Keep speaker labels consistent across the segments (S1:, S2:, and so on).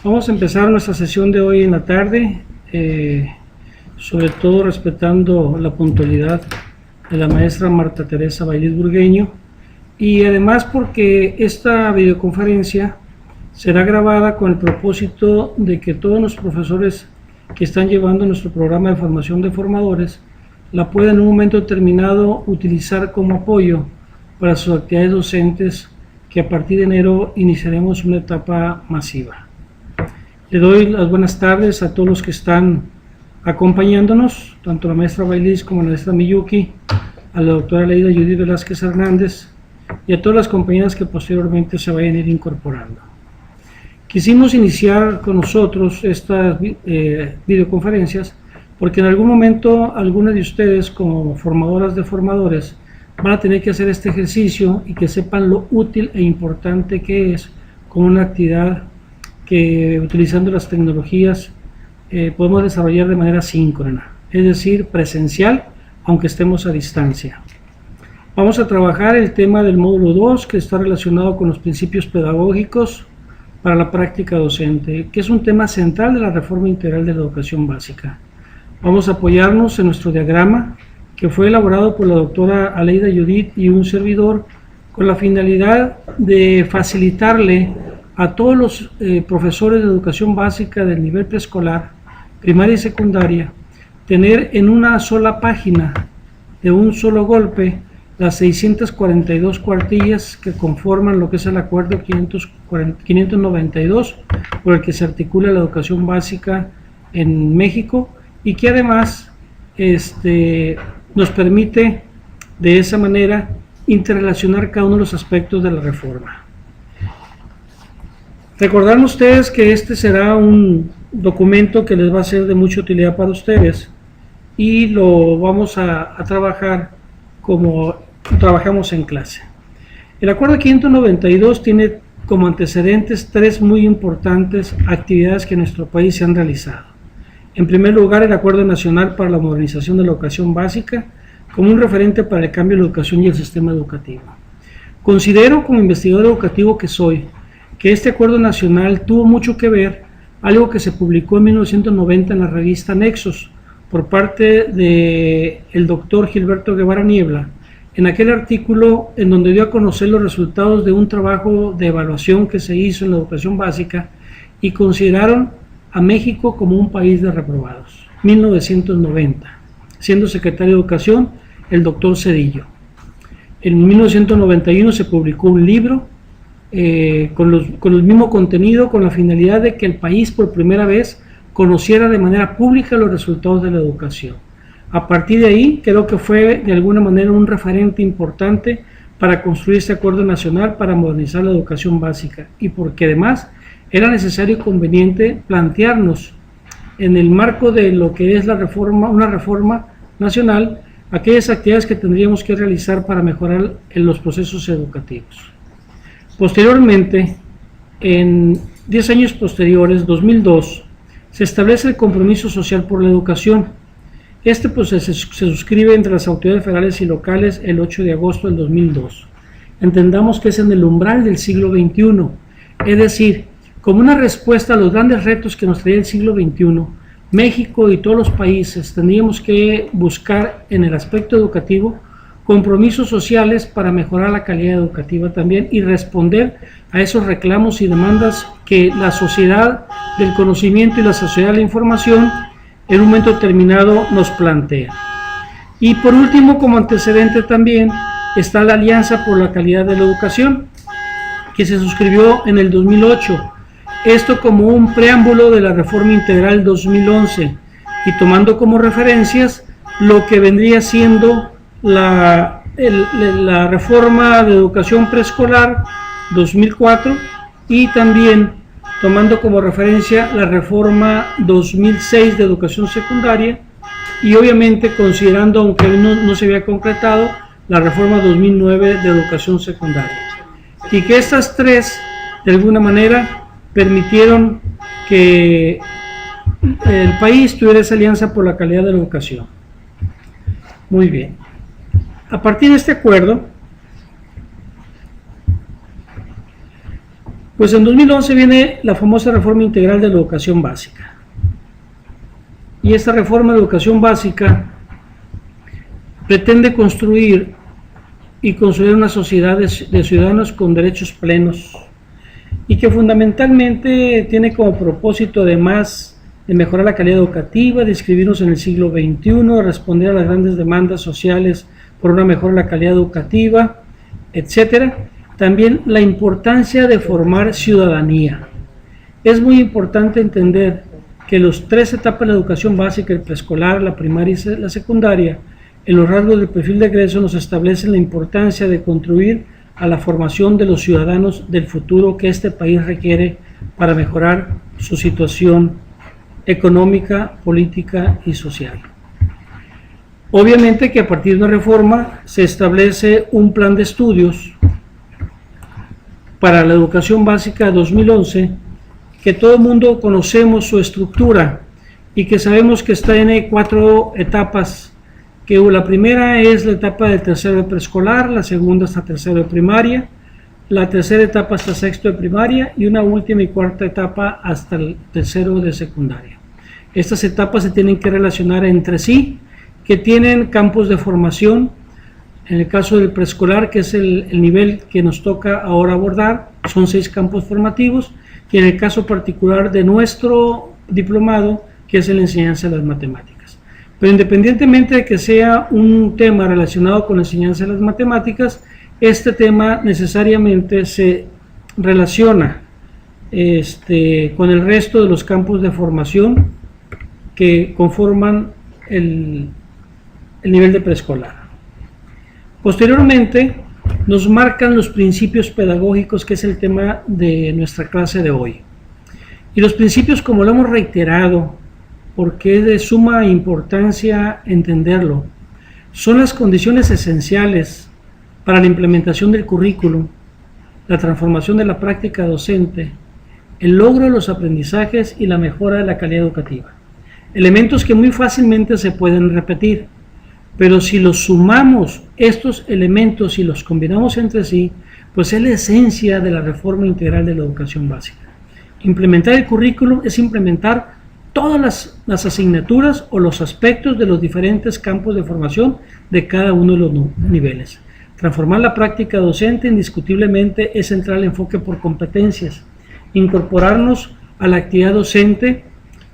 S1: Vamos a empezar nuestra sesión de hoy en la tarde, sobre todo respetando la puntualidad de la maestra Marta Teresa Bailis Burgueño, y además porque esta videoconferencia será grabada con el propósito de que todos los profesores que están llevando nuestro programa de formación de formadores la puedan en un momento determinado utilizar como apoyo para sus actividades docentes, que a partir de enero iniciaremos una etapa masiva. Le doy las buenas tardes a todos los que están acompañándonos, tanto la maestra Bailis como la maestra Miyuki, a la doctora Leida Judith Velázquez Hernández y a todas las compañeras que posteriormente se vayan a ir incorporando. Quisimos iniciar con nosotros estas videoconferencias porque en algún momento algunas de ustedes, como formadoras de formadores, van a tener que hacer este ejercicio y que sepan lo útil e importante que es como una actividad que, utilizando las tecnologías, podemos desarrollar de manera síncrona, es decir, presencial, aunque estemos a distancia. Vamos a trabajar el tema del módulo 2, que está relacionado con los principios pedagógicos para la práctica docente, que es un tema central de la reforma integral de la educación básica. Vamos a apoyarnos en nuestro diagrama, que fue elaborado por la doctora Aleida Judith y un servidor, con la finalidad de facilitarle a todos los profesores de educación básica del nivel preescolar, primaria y secundaria, tener en una sola página, de un solo golpe, las 642 cuartillas que conforman lo que es el acuerdo 592, por el que se articula la educación básica en México, y que además nos permite de esa manera interrelacionar cada uno de los aspectos de la reforma. Recordarán ustedes que este será un documento que les va a ser de mucha utilidad para ustedes y lo vamos a trabajar como trabajamos en clase. El acuerdo 592 tiene como antecedentes tres muy importantes actividades que en nuestro país se han realizado. En primer lugar, el Acuerdo Nacional para la Modernización de la Educación Básica, como un referente para el cambio de la educación y el sistema educativo. Considero, como investigador educativo que soy, que este acuerdo nacional tuvo mucho que ver algo que se publicó en 1990 en la revista Nexos por parte del doctor Gilberto Guevara Niebla, en aquel artículo en donde dio a conocer los resultados de un trabajo de evaluación que se hizo en la educación básica y consideraron a México como un país de reprobados, 1990, siendo secretario de Educación el doctor Zedillo. En 1991 se publicó un libro con el mismo contenido, con la finalidad de que el país por primera vez conociera de manera pública los resultados de la educación. A partir de ahí, creo que fue de alguna manera un referente importante para construir este acuerdo nacional para modernizar la educación básica, y porque además era necesario y conveniente plantearnos en el marco de lo que es la reforma, una reforma nacional, aquellas actividades que tendríamos que realizar para mejorar en los procesos educativos. Posteriormente, en 10 años posteriores, 2002, se establece el compromiso social por la educación. Este se suscribe entre las autoridades federales y locales el 8 de agosto del 2002. Entendamos que es en el umbral del siglo XXI, es decir, como una respuesta a los grandes retos que nos traía el siglo XXI, México y todos los países tendríamos que buscar en el aspecto educativo compromisos sociales para mejorar la calidad educativa también y responder a esos reclamos y demandas que la sociedad del conocimiento y la sociedad de la información en un momento determinado nos plantea. Y por último, como antecedente también, está la Alianza por la Calidad de la Educación, que se suscribió en el 2008, esto como un preámbulo de la Reforma Integral 2011 y tomando como referencias lo que vendría siendo la Reforma de Educación Preescolar 2004 y también tomando como referencia la Reforma 2006 de Educación Secundaria y obviamente considerando, aunque no se había concretado, la Reforma 2009 de Educación Secundaria. Y que estas tres, de alguna manera, permitieron que el país tuviera esa alianza por la calidad de la educación. Muy bien. A partir de este acuerdo, Pues en 2011 viene la famosa reforma integral de la educación básica. Y esta reforma de educación básica pretende construir una sociedad de ciudadanos con derechos plenos y que fundamentalmente tiene como propósito, además de mejorar la calidad educativa, de inscribirnos en el siglo XXI, responder a las grandes demandas sociales por una mejora de la calidad educativa, etcétera. También la importancia de formar ciudadanía. Es muy importante entender que las tres etapas de la educación básica, el preescolar, la primaria y la secundaria, en los rasgos del perfil de egreso nos establecen la importancia de contribuir a la formación de los ciudadanos del futuro que este país requiere para mejorar su situación económica, política y social. Obviamente que a partir de una reforma se establece un plan de estudios para la educación básica 2011, que todo el mundo conocemos su estructura y que sabemos que está en 4 etapas, que la primera es la etapa del tercero de preescolar, la segunda hasta tercero de primaria, la tercera etapa hasta sexto de primaria y una última y cuarta etapa hasta el tercero de secundaria. Estas etapas se tienen que relacionar entre sí, que tienen campos de formación. En el caso del preescolar, que es el nivel que nos toca ahora abordar, son 6 campos formativos, y en el caso particular de nuestro diplomado, que es la enseñanza de las matemáticas. Pero independientemente de que sea un tema relacionado con la enseñanza de las matemáticas, este tema necesariamente se relaciona con el resto de los campos de formación que conforman el nivel de preescolar. Posteriormente, nos marcan los principios pedagógicos, que es el tema de nuestra clase de hoy. Y los principios, como lo hemos reiterado, porque es de suma importancia entenderlo, son las condiciones esenciales para la implementación del currículum, la transformación de la práctica docente, el logro de los aprendizajes y la mejora de la calidad educativa. Elementos que muy fácilmente se pueden repetir, pero si los sumamos estos elementos y los combinamos entre sí, pues es la esencia de la reforma integral de la educación básica. Implementar el currículum es implementar todas las asignaturas o los aspectos de los diferentes campos de formación de cada uno de los niveles. Transformar la práctica docente indiscutiblemente es centrar el enfoque por competencias, incorporarnos a la actividad docente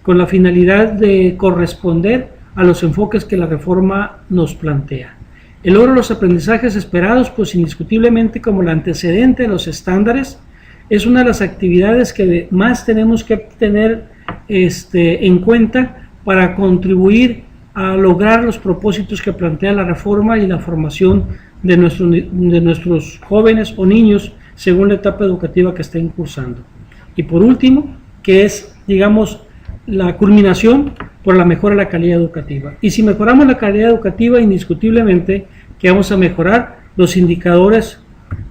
S1: con la finalidad de corresponder a los enfoques que la reforma nos plantea. El logro de los aprendizajes esperados, pues indiscutiblemente como el antecedente de los estándares, es una de las actividades que más tenemos que tener en cuenta para contribuir a lograr los propósitos que plantea la reforma y la formación de nuestros jóvenes o niños según la etapa educativa que estén cursando. Y por último, que es, digamos, la culminación por la mejora de la calidad educativa. Y si mejoramos la calidad educativa, indiscutiblemente que vamos a mejorar los indicadores,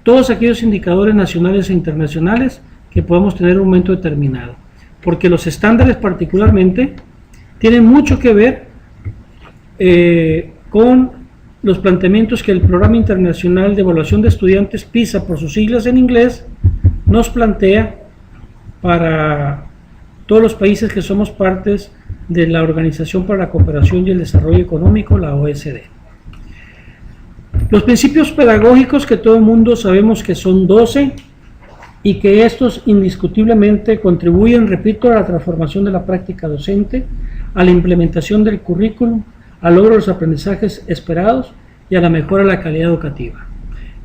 S1: todos aquellos indicadores nacionales e internacionales que podemos tener en un momento determinado. Porque los estándares particularmente tienen mucho que ver con los planteamientos que el Programa Internacional de Evaluación de Estudiantes, PISA, por sus siglas en inglés, nos plantea para todos los países que somos partes de la Organización para la Cooperación y el Desarrollo Económico, la OSD. Los principios pedagógicos que todo el mundo sabemos que son 12 y que estos indiscutiblemente contribuyen, repito, a la transformación de la práctica docente, a la implementación del currículum, al logro de los aprendizajes esperados y a la mejora de la calidad educativa.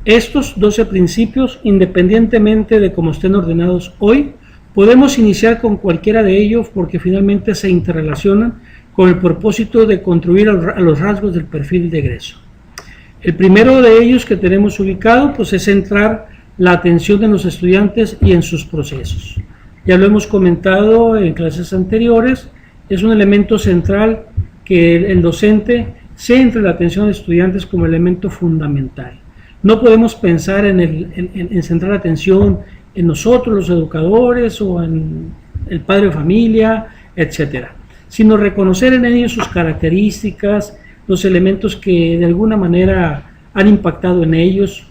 S1: Estos 12 principios, independientemente de cómo estén ordenados hoy, podemos iniciar con cualquiera de ellos porque finalmente se interrelacionan con el propósito de contribuir a los rasgos del perfil de egreso. El primero de ellos que tenemos ubicado pues es centrar la atención de los estudiantes y en sus procesos. Ya lo hemos comentado en clases anteriores, es un elemento central que el docente centre la atención de estudiantes como elemento fundamental. No podemos pensar en centrar la atención en nosotros, los educadores, o en el padre de familia, etcétera, sino reconocer en ellos sus características, los elementos que de alguna manera han impactado en ellos,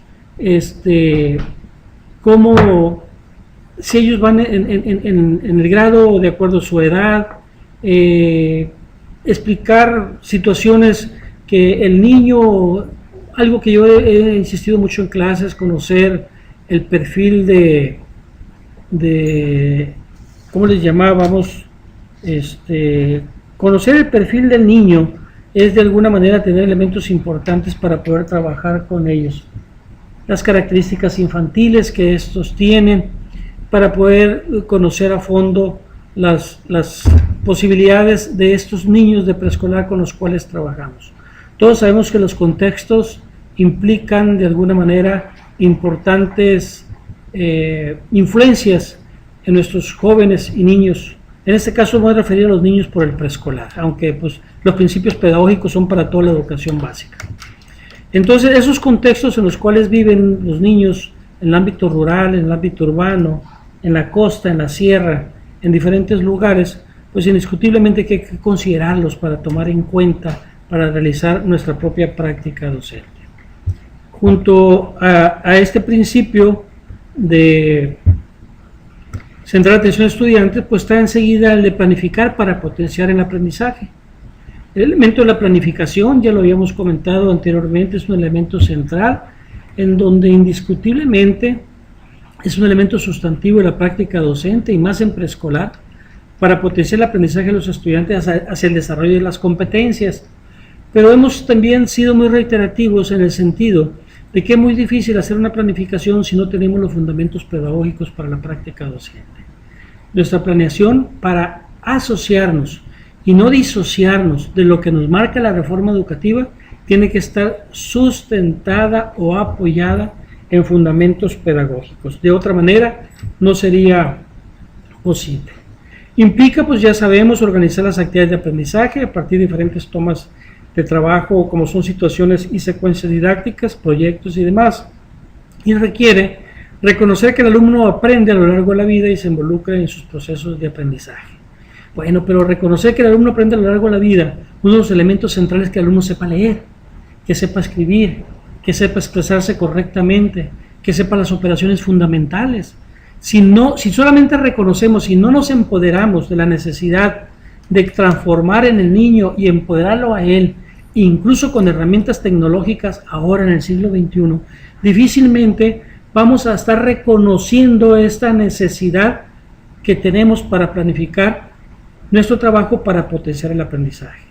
S1: cómo si ellos van en el grado de acuerdo a su edad, explicar situaciones que el niño, algo que yo he insistido mucho en clases, conocer el perfil ¿cómo les llamábamos? Conocer el perfil del niño es de alguna manera tener elementos importantes para poder trabajar con ellos. Las características infantiles que estos tienen, para poder conocer a fondo las posibilidades de estos niños de preescolar con los cuales trabajamos. Todos sabemos que los contextos implican de alguna manera importantes influencias en nuestros jóvenes y niños. En este caso me voy a referir a los niños por el preescolar, aunque pues, los principios pedagógicos son para toda la educación básica. Entonces, esos contextos en los cuales viven los niños en el ámbito rural, en el ámbito urbano, en la costa, en la sierra, en diferentes lugares, pues indiscutiblemente hay que considerarlos para tomar en cuenta, para realizar nuestra propia práctica docente. Junto a este principio de centrar atención a estudiantes, pues está enseguida el de planificar para potenciar el aprendizaje. El elemento de la planificación, ya lo habíamos comentado anteriormente, es un elemento central en donde indiscutiblemente es un elemento sustantivo de la práctica docente y más en preescolar para potenciar el aprendizaje de los estudiantes hacia el desarrollo de las competencias. Pero hemos también sido muy reiterativos en el sentido de que es muy difícil hacer una planificación si no tenemos los fundamentos pedagógicos para la práctica docente. Nuestra planeación para asociarnos y no disociarnos de lo que nos marca la reforma educativa tiene que estar sustentada o apoyada en fundamentos pedagógicos. De otra manera, no sería posible. Implica, pues ya sabemos, organizar las actividades de aprendizaje a partir de diferentes tomas de trabajo, como son situaciones y secuencias didácticas, proyectos y demás. Y requiere reconocer que el alumno aprende a lo largo de la vida y se involucra en sus procesos de aprendizaje. Bueno, pero reconocer que el alumno aprende a lo largo de la vida, uno de los elementos centrales es que el alumno sepa leer, que sepa escribir, que sepa expresarse correctamente, que sepa las operaciones fundamentales. Si solamente reconocemos y no nos empoderamos de la necesidad de transformar en el niño y empoderarlo a él, incluso con herramientas tecnológicas ahora en el siglo XXI, difícilmente vamos a estar reconociendo esta necesidad que tenemos para planificar nuestro trabajo para potenciar el aprendizaje.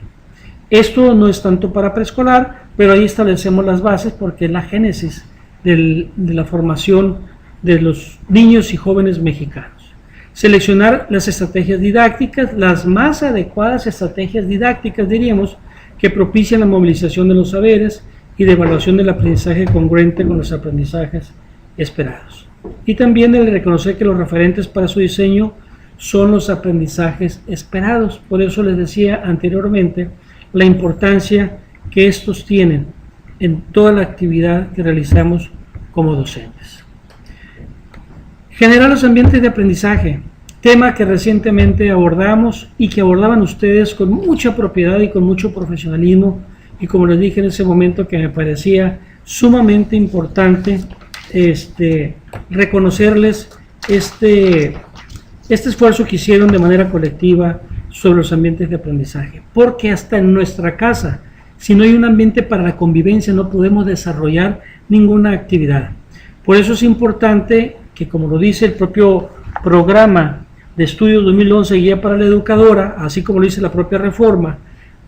S1: Esto no es tanto para preescolar, pero ahí establecemos las bases porque es la génesis de la formación de los niños y jóvenes mexicanos. Seleccionar las estrategias didácticas, las más adecuadas estrategias didácticas, diríamos, que propician la movilización de los saberes y de evaluación del aprendizaje congruente con los aprendizajes esperados. Y también el reconocer que los referentes para su diseño son los aprendizajes esperados. Por eso les decía anteriormente la importancia que estos tienen en toda la actividad que realizamos como docentes. Generar los ambientes de aprendizaje, tema que recientemente abordamos y que abordaban ustedes con mucha propiedad y con mucho profesionalismo, y como les dije en ese momento que me parecía sumamente importante reconocerles este esfuerzo que hicieron de manera colectiva sobre los ambientes de aprendizaje, porque hasta en nuestra casa, si no hay un ambiente para la convivencia, no podemos desarrollar ninguna actividad. Por eso es importante que, como lo dice el propio programa de estudios 2011, Guía para la Educadora, así como lo dice la propia reforma,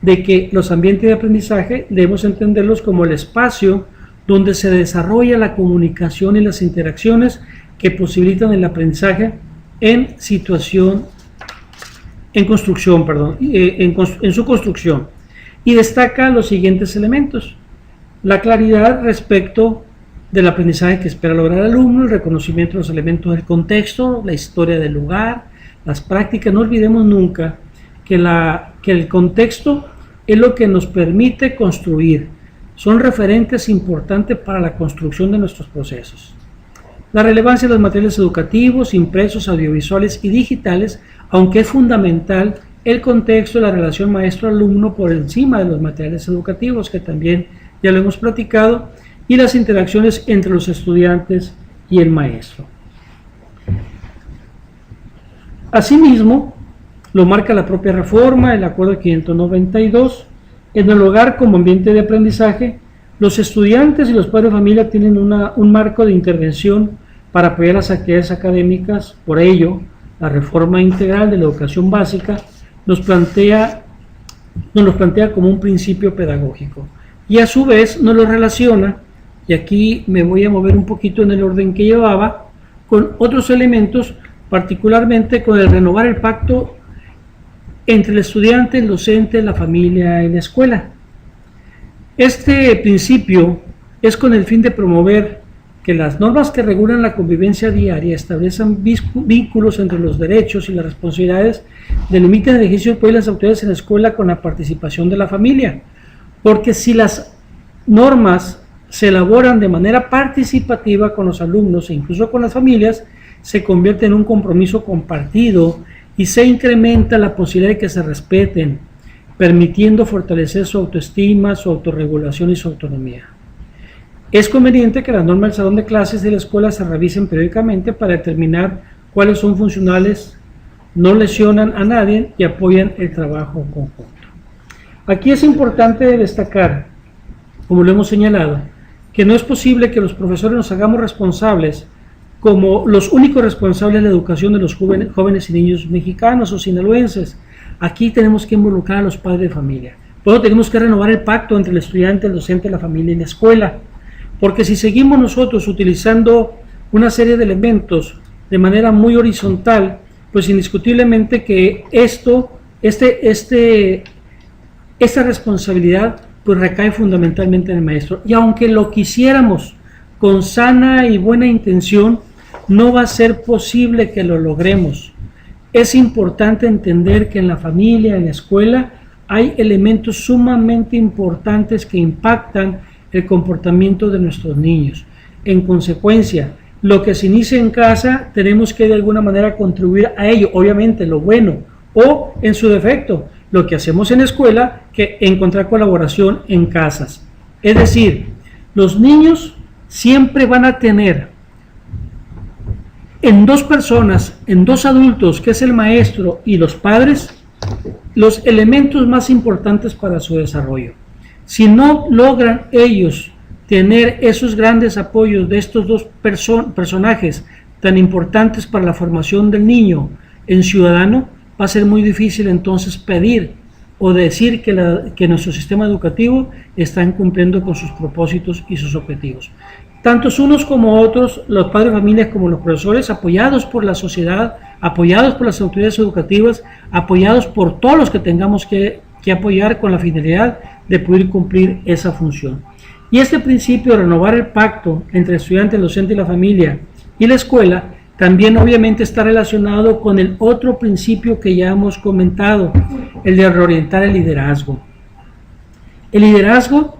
S1: de que los ambientes de aprendizaje debemos entenderlos como el espacio donde se desarrolla la comunicación y las interacciones que posibilitan el aprendizaje en su construcción, y destaca los siguientes elementos: la claridad respecto del aprendizaje que espera lograr el alumno, el reconocimiento de los elementos del contexto, la historia del lugar, las prácticas. No olvidemos nunca que el contexto es lo que nos permite construir, son referentes importantes para la construcción de nuestros procesos. La relevancia de los materiales educativos, impresos, audiovisuales y digitales, aunque es fundamental el contexto de la relación maestro-alumno por encima de los materiales educativos, que también ya lo hemos platicado, y las interacciones entre los estudiantes y el maestro. Asimismo, lo marca la propia reforma, el acuerdo 592, en el hogar como ambiente de aprendizaje, los estudiantes y los padres de familia tienen un marco de intervención para apoyar las actividades académicas. Por ello, la reforma integral de la educación básica nos los plantea como un principio pedagógico y a su vez nos lo relaciona, y aquí me voy a mover un poquito en el orden que llevaba, con otros elementos, particularmente con el renovar el pacto entre el estudiante, el docente, la familia y la escuela. Este principio es con el fin de promover que las normas que regulan la convivencia diaria establezcan vínculos entre los derechos y las responsabilidades, delimiten el ejercicio de poder de las autoridades en la escuela con la participación de la familia. Porque si las normas se elaboran de manera participativa con los alumnos e incluso con las familias, se convierte en un compromiso compartido y se incrementa la posibilidad de que se respeten, permitiendo fortalecer su autoestima, su autorregulación y su autonomía. Es conveniente que las normas del salón de clases de la escuela se revisen periódicamente para determinar cuáles son funcionales, no lesionan a nadie y apoyan el trabajo conjunto. Aquí es importante destacar, como lo hemos señalado, que no es posible que los profesores nos hagamos responsables como los únicos responsables de la educación de los jóvenes y niños mexicanos o sinaloenses. Aquí tenemos que involucrar a los padres de familia. Por eso tenemos que renovar el pacto entre el estudiante, el docente, la familia y la escuela. Porque si seguimos nosotros utilizando una serie de elementos de manera muy horizontal, pues indiscutiblemente que esta responsabilidad pues recae fundamentalmente en el maestro. Y aunque lo quisiéramos con sana y buena intención, no va a ser posible que lo logremos. Es importante entender que en la familia, en la escuela, hay elementos sumamente importantes que impactan el comportamiento de nuestros niños. En consecuencia, lo que se inicia en casa, tenemos que de alguna manera contribuir a ello, obviamente lo bueno, o en su defecto, lo que hacemos en la escuela, que encontrar colaboración en casas. Es decir, los niños siempre van a tener en dos personas, en dos adultos, que es el maestro y los padres, los elementos más importantes para su desarrollo. Si no logran ellos tener esos grandes apoyos de estos dos personajes tan importantes para la formación del niño en ciudadano, va a ser muy difícil entonces pedir o decir que nuestro sistema educativo está cumpliendo con sus propósitos y sus objetivos. Tantos unos como otros, los padres de familia como los profesores, apoyados por la sociedad, apoyados por las autoridades educativas, apoyados por todos los que tengamos que apoyar con la finalidad de poder cumplir esa función. Y este principio de renovar el pacto entre el estudiante, el docente y la familia y la escuela también obviamente está relacionado con el otro principio que ya hemos comentado, el de reorientar el liderazgo. El liderazgo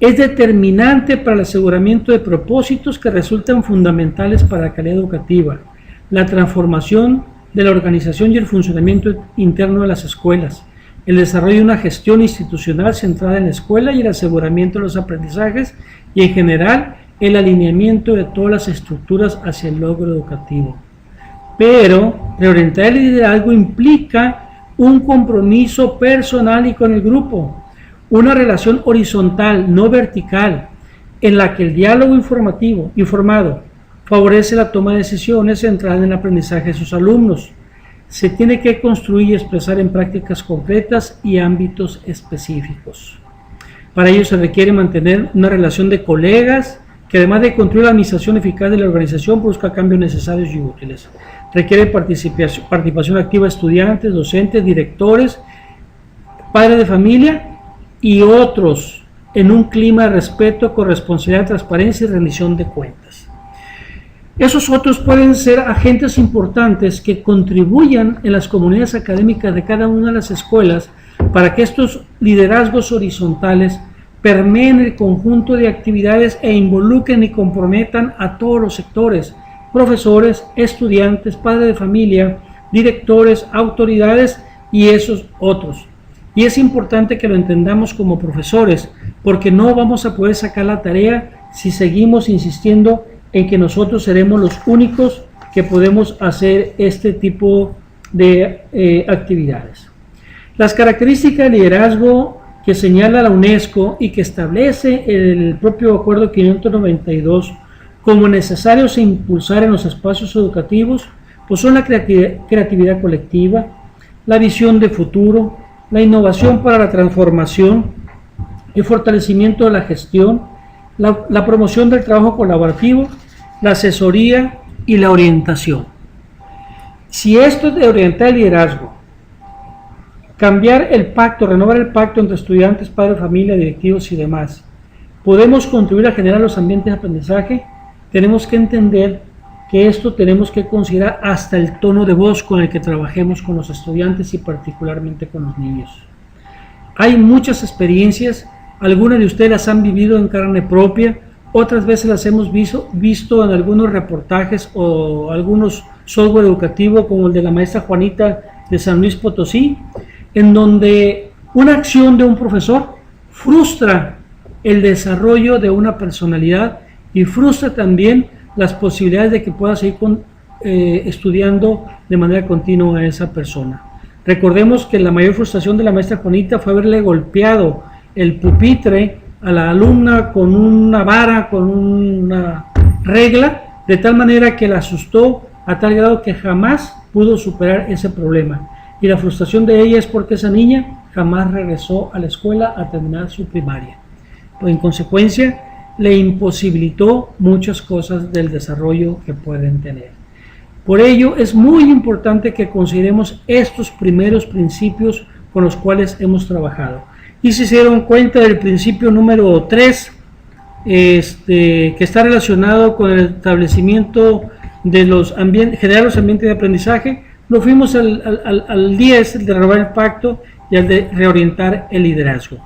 S1: es determinante para el aseguramiento de propósitos que resultan fundamentales para la calidad educativa, la transformación de la organización y el funcionamiento interno de las escuelas, el desarrollo de una gestión institucional centrada en la escuela y el aseguramiento de los aprendizajes y en general el alineamiento de todas las estructuras hacia el logro educativo. Pero reorientar el liderazgo implica un compromiso personal y con el grupo, una relación horizontal, no vertical, en la que el diálogo informado favorece la toma de decisiones centrada en el aprendizaje de sus alumnos. Se tiene que construir y expresar en prácticas concretas y ámbitos específicos. Para ello se requiere mantener una relación de colegas que además de contribuir a la administración eficaz de la organización busca cambios necesarios y útiles. Requiere participación activa de estudiantes, docentes, directores, padres de familia y otros en un clima de respeto, corresponsabilidad, transparencia y rendición de cuentas. Esos otros pueden ser agentes importantes que contribuyan en las comunidades académicas de cada una de las escuelas para que estos liderazgos horizontales permeen el conjunto de actividades e involucren y comprometan a todos los sectores, profesores, estudiantes, padres de familia, directores, autoridades y esos otros. Y es importante que lo entendamos como profesores, porque no vamos a poder sacar la tarea si seguimos insistiendo en que nosotros seremos los únicos que podemos hacer este tipo de actividades. Las características de liderazgo que señala la UNESCO y que establece el propio Acuerdo 592 como necesarios a impulsar en los espacios educativos, pues son la creatividad colectiva, la visión de futuro, la innovación para la transformación, el fortalecimiento de la gestión, la promoción del trabajo colaborativo, la asesoría y la orientación. Si esto es de orientar el liderazgo, cambiar el pacto, renovar el pacto entre estudiantes, padres, familia, directivos y demás, podemos contribuir a generar los ambientes de aprendizaje, tenemos que entender que esto tenemos que considerar hasta el tono de voz con el que trabajemos con los estudiantes y particularmente con los niños. Hay muchas experiencias, algunas de ustedes las han vivido en carne propia, otras veces las hemos visto en algunos reportajes o algunos software educativo como el de la maestra Juanita de San Luis Potosí, en donde una acción de un profesor frustra el desarrollo de una personalidad y frustra también las posibilidades de que pueda seguir estudiando de manera continua a esa persona. Recordemos que la mayor frustración de la maestra Juanita fue haberle golpeado el pupitre a la alumna con una vara, con una regla, de tal manera que la asustó a tal grado que jamás pudo superar ese problema. Y la frustración de ella es porque esa niña jamás regresó a la escuela a terminar su primaria. Pues en consecuencia, le imposibilitó muchas cosas del desarrollo que pueden tener. Por ello, es muy importante que consideremos estos primeros principios con los cuales hemos trabajado. Y si se dieron cuenta del principio número 3, que está relacionado con el establecimiento de generar los ambientes de aprendizaje, nos fuimos al 10, el de renovar el pacto, y al de reorientar el liderazgo.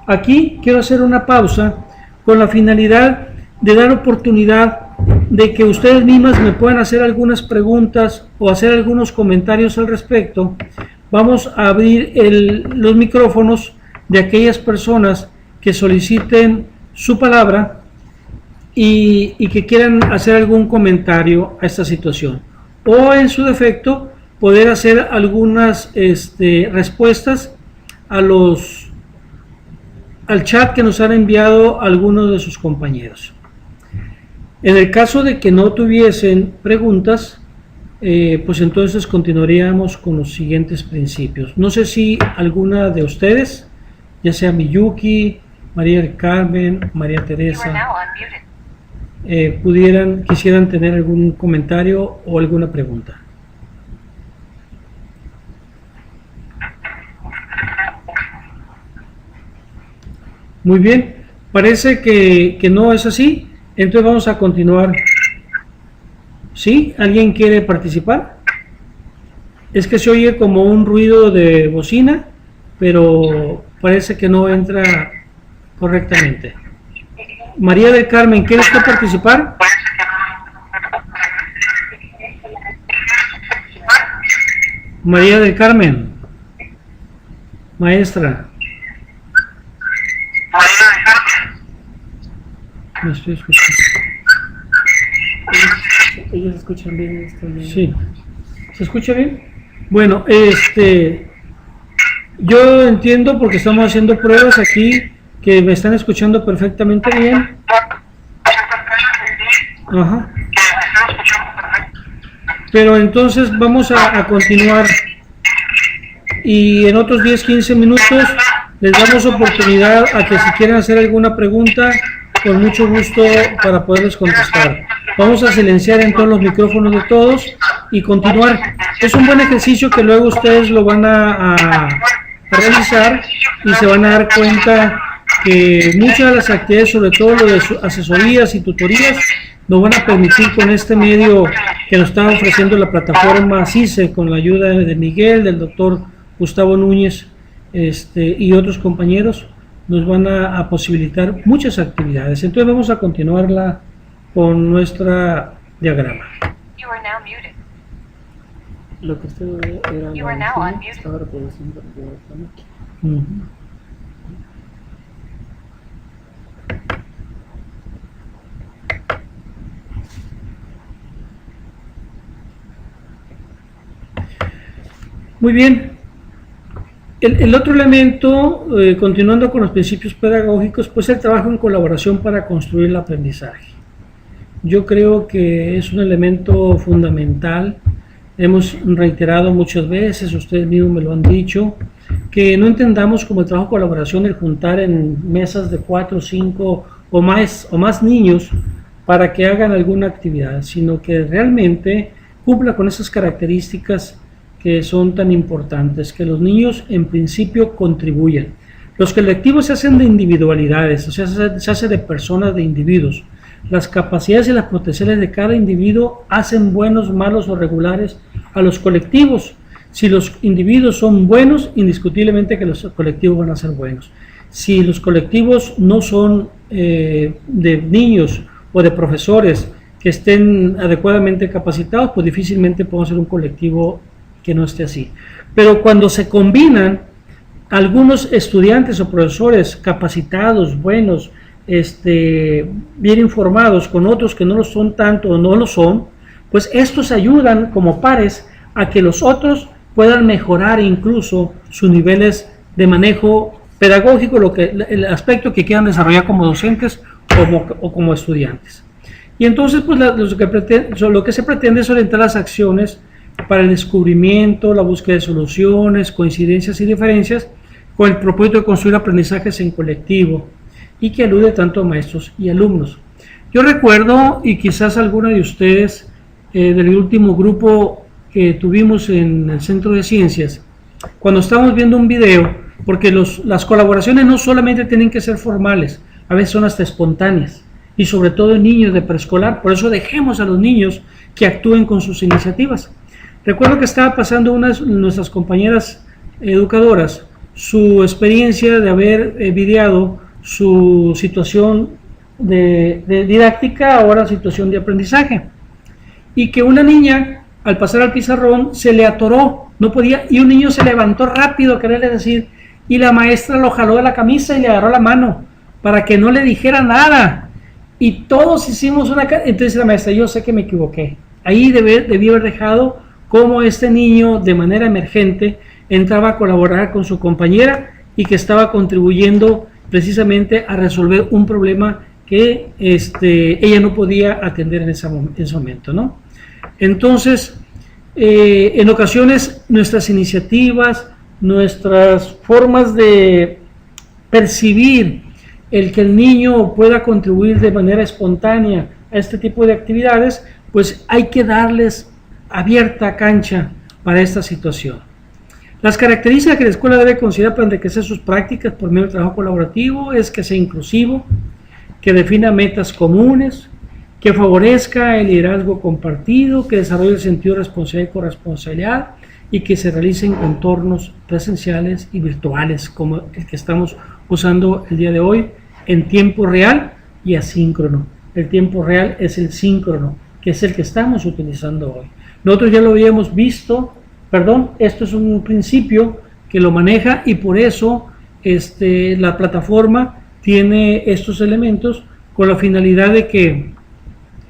S1: Aquí quiero hacer una pausa con la finalidad de dar oportunidad de que ustedes mismas me puedan hacer algunas preguntas o hacer algunos comentarios al respecto. Vamos a abrir los micrófonos de aquellas personas que soliciten su palabra y que quieran hacer algún comentario a esta situación, o en su defecto poder hacer algunas respuestas al chat que nos han enviado algunos de sus compañeros. En el caso de que no tuviesen preguntas, pues entonces continuaríamos con los siguientes principios. No sé si alguna de ustedes, ya sea Miyuki, María del Carmen, María Teresa, quisieran tener algún comentario o alguna pregunta. Muy bien, parece que no es así, entonces vamos a continuar. ¿Sí? ¿Alguien quiere participar? Es que se oye como un ruido de bocina, pero parece que no entra correctamente. María del Carmen, ¿quiere usted participar? María del Carmen, maestra. Me estoy escuchando.
S2: Ellos escuchan bien esto.
S1: Sí. ¿Se escucha bien? Bueno, yo entiendo porque estamos haciendo pruebas aquí que me están escuchando perfectamente bien. Ajá. Pero entonces vamos a continuar y en otros 10-15 minutos les damos oportunidad a que si quieren hacer alguna pregunta, con mucho gusto para poderles contestar. Vamos a silenciar entonces los micrófonos de todos y continuar. Es un buen ejercicio que luego ustedes lo van a realizar y se van a dar cuenta que muchas de las actividades, sobre todo lo de asesorías y tutorías, nos van a permitir con este medio que nos está ofreciendo la plataforma CICE, con la ayuda de Miguel, del doctor Gustavo Núñez y otros compañeros, nos van a posibilitar muchas actividades. Entonces vamos a continuarla con nuestra diagrama.
S2: Lo que usted era estaba reproduciendo directamente.
S1: Muy bien. El otro elemento, continuando con los principios pedagógicos, pues el trabajo en colaboración para construir el aprendizaje. Yo creo que es un elemento fundamental. Hemos reiterado muchas veces, ustedes mismos me lo han dicho, que no entendamos como el trabajo de colaboración el juntar en mesas de 4, 5 o más niños para que hagan alguna actividad, sino que realmente cumpla con esas características que son tan importantes, que los niños en principio contribuyan. Los colectivos se hacen de individualidades, o sea, se hace de personas, de individuos. Las capacidades y las potenciales de cada individuo hacen buenos, malos o regulares a los colectivos. Si los individuos son buenos, indiscutiblemente que los colectivos van a ser buenos. Si los colectivos no son de niños o de profesores que estén adecuadamente capacitados, pues difícilmente podemos ser un colectivo que no esté así. Pero cuando se combinan algunos estudiantes o profesores capacitados, buenos, bien informados, con otros que no lo son tanto o no lo son, pues estos ayudan como pares a que los otros puedan mejorar incluso sus niveles de manejo pedagógico, el aspecto que quieran desarrollar como docentes o como estudiantes. Y entonces, pues lo que se pretende es orientar las acciones para el descubrimiento, la búsqueda de soluciones, coincidencias y diferencias, con el propósito de construir aprendizajes en colectivo y que alude tanto a maestros y alumnos. Yo recuerdo, y quizás alguno de ustedes del último grupo que tuvimos en el Centro de Ciencias, cuando estábamos viendo un video, porque las colaboraciones no solamente tienen que ser formales, a veces son hasta espontáneas, y sobre todo en niños de preescolar, por eso dejemos a los niños que actúen con sus iniciativas. Recuerdo que estaba pasando una de nuestras compañeras educadoras su experiencia de haber videado su situación de didáctica, ahora situación de aprendizaje, y que una niña al pasar al pizarrón se le atoró, no podía, y un niño se levantó rápido a quererle decir, y la maestra lo jaló de la camisa y le agarró la mano para que no le dijera nada, y todos hicimos entonces la maestra, yo sé que me equivoqué, ahí debí haber dejado cómo este niño de manera emergente entraba a colaborar con su compañera y que estaba contribuyendo precisamente a resolver un problema que ella no podía atender en ese momento, ¿no? Entonces, en ocasiones nuestras iniciativas, nuestras formas de percibir el que el niño pueda contribuir de manera espontánea a este tipo de actividades, pues hay que darles abierta cancha para esta situación. Las características que la escuela debe considerar para enriquecer sus prácticas por medio del trabajo colaborativo es que sea inclusivo, que defina metas comunes, que favorezca el liderazgo compartido, que desarrolle el sentido de responsabilidad y corresponsabilidad y que se realice en entornos presenciales y virtuales como el que estamos usando el día de hoy en tiempo real y asíncrono. El tiempo real es el síncrono, que es el que estamos utilizando hoy. Nosotros ya lo habíamos visto, esto es un principio que lo maneja y por eso la plataforma tiene estos elementos con la finalidad de que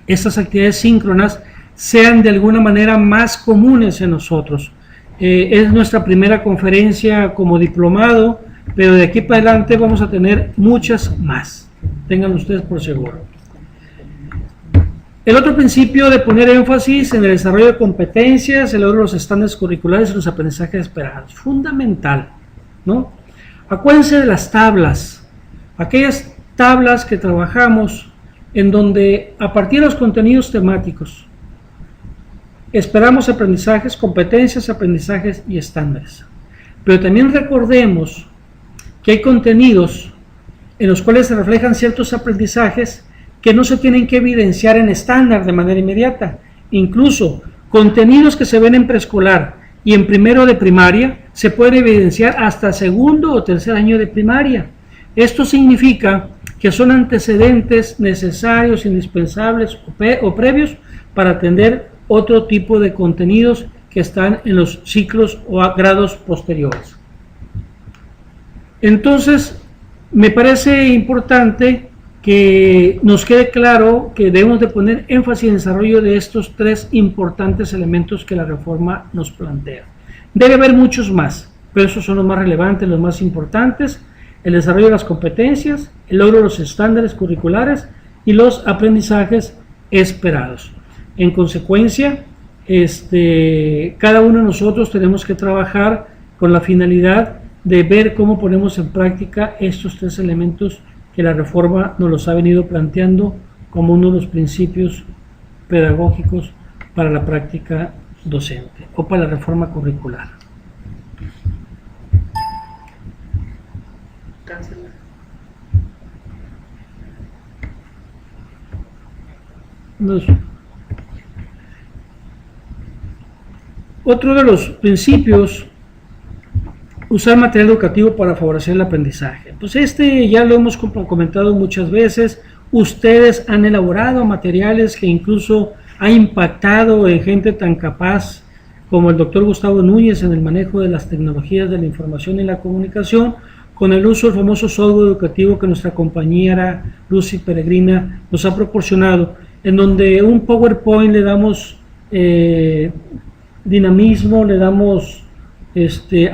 S1: estas actividades síncronas sean de alguna manera más comunes en nosotros. Es nuestra primera conferencia como diplomado, pero de aquí para adelante vamos a tener muchas más. Tengan ustedes por seguro. El otro principio de poner énfasis en el desarrollo de competencias, el logro de los estándares curriculares y los aprendizajes esperados. Fundamental, ¿no? Acuérdense de las tablas, aquellas tablas que trabajamos en donde a partir de los contenidos temáticos esperamos aprendizajes, competencias, aprendizajes y estándares. Pero también recordemos que hay contenidos en los cuales se reflejan ciertos aprendizajes que no se tienen que evidenciar en estándar de manera inmediata. Incluso contenidos que se ven en preescolar y en primero de primaria se pueden evidenciar hasta segundo o tercer año de primaria. Esto significa que son antecedentes necesarios, indispensables o previos para atender otro tipo de contenidos que están en los ciclos o grados posteriores. Entonces, me parece importante que nos quede claro que debemos de poner énfasis en el desarrollo de estos tres importantes elementos que la reforma nos plantea. Debe haber muchos más, pero esos son los más relevantes, los más importantes: el desarrollo de las competencias, el logro de los estándares curriculares y los aprendizajes esperados. En consecuencia, cada uno de nosotros tenemos que trabajar con la finalidad de ver cómo ponemos en práctica estos tres elementos que la reforma nos los ha venido planteando como uno de los principios pedagógicos para la práctica docente o para la reforma curricular. Otro de los principios: usar material educativo para favorecer el aprendizaje. Pues ya lo hemos comentado muchas veces. Ustedes han elaborado materiales que incluso ha impactado en gente tan capaz como el doctor Gustavo Núñez en el manejo de las tecnologías de la información y la comunicación, con el uso del famoso software educativo que nuestra compañera Lucy Peregrina nos ha proporcionado, en donde un PowerPoint le damos dinamismo, le damos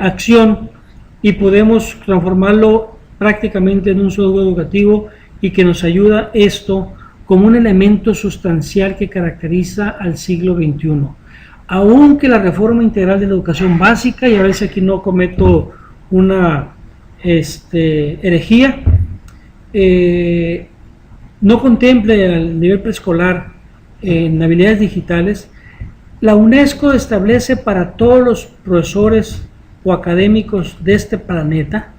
S1: acción, y podemos transformarlo prácticamente en un software educativo, y que nos ayuda esto como un elemento sustancial que caracteriza al siglo XXI. Aunque la reforma integral de la educación básica, y a veces aquí no cometo una herejía, no contemple al nivel preescolar en habilidades digitales, la UNESCO establece para todos los profesores o académicos de este planeta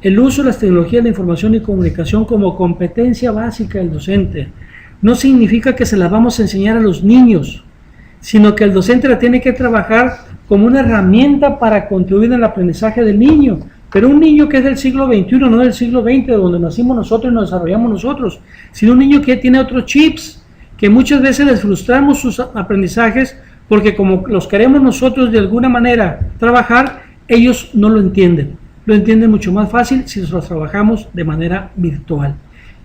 S1: el uso de las tecnologías de información y comunicación como competencia básica del docente. No significa que se las vamos a enseñar a los niños, sino que el docente la tiene que trabajar como una herramienta para contribuir en el aprendizaje del niño. Pero un niño que es del siglo XXI, no del siglo XX, donde nacimos nosotros y nos desarrollamos nosotros, sino un niño que tiene otros chips, que muchas veces les frustramos sus aprendizajes porque como los queremos nosotros de alguna manera trabajar, ellos no lo entienden. Lo entienden mucho más fácil si los trabajamos de manera virtual.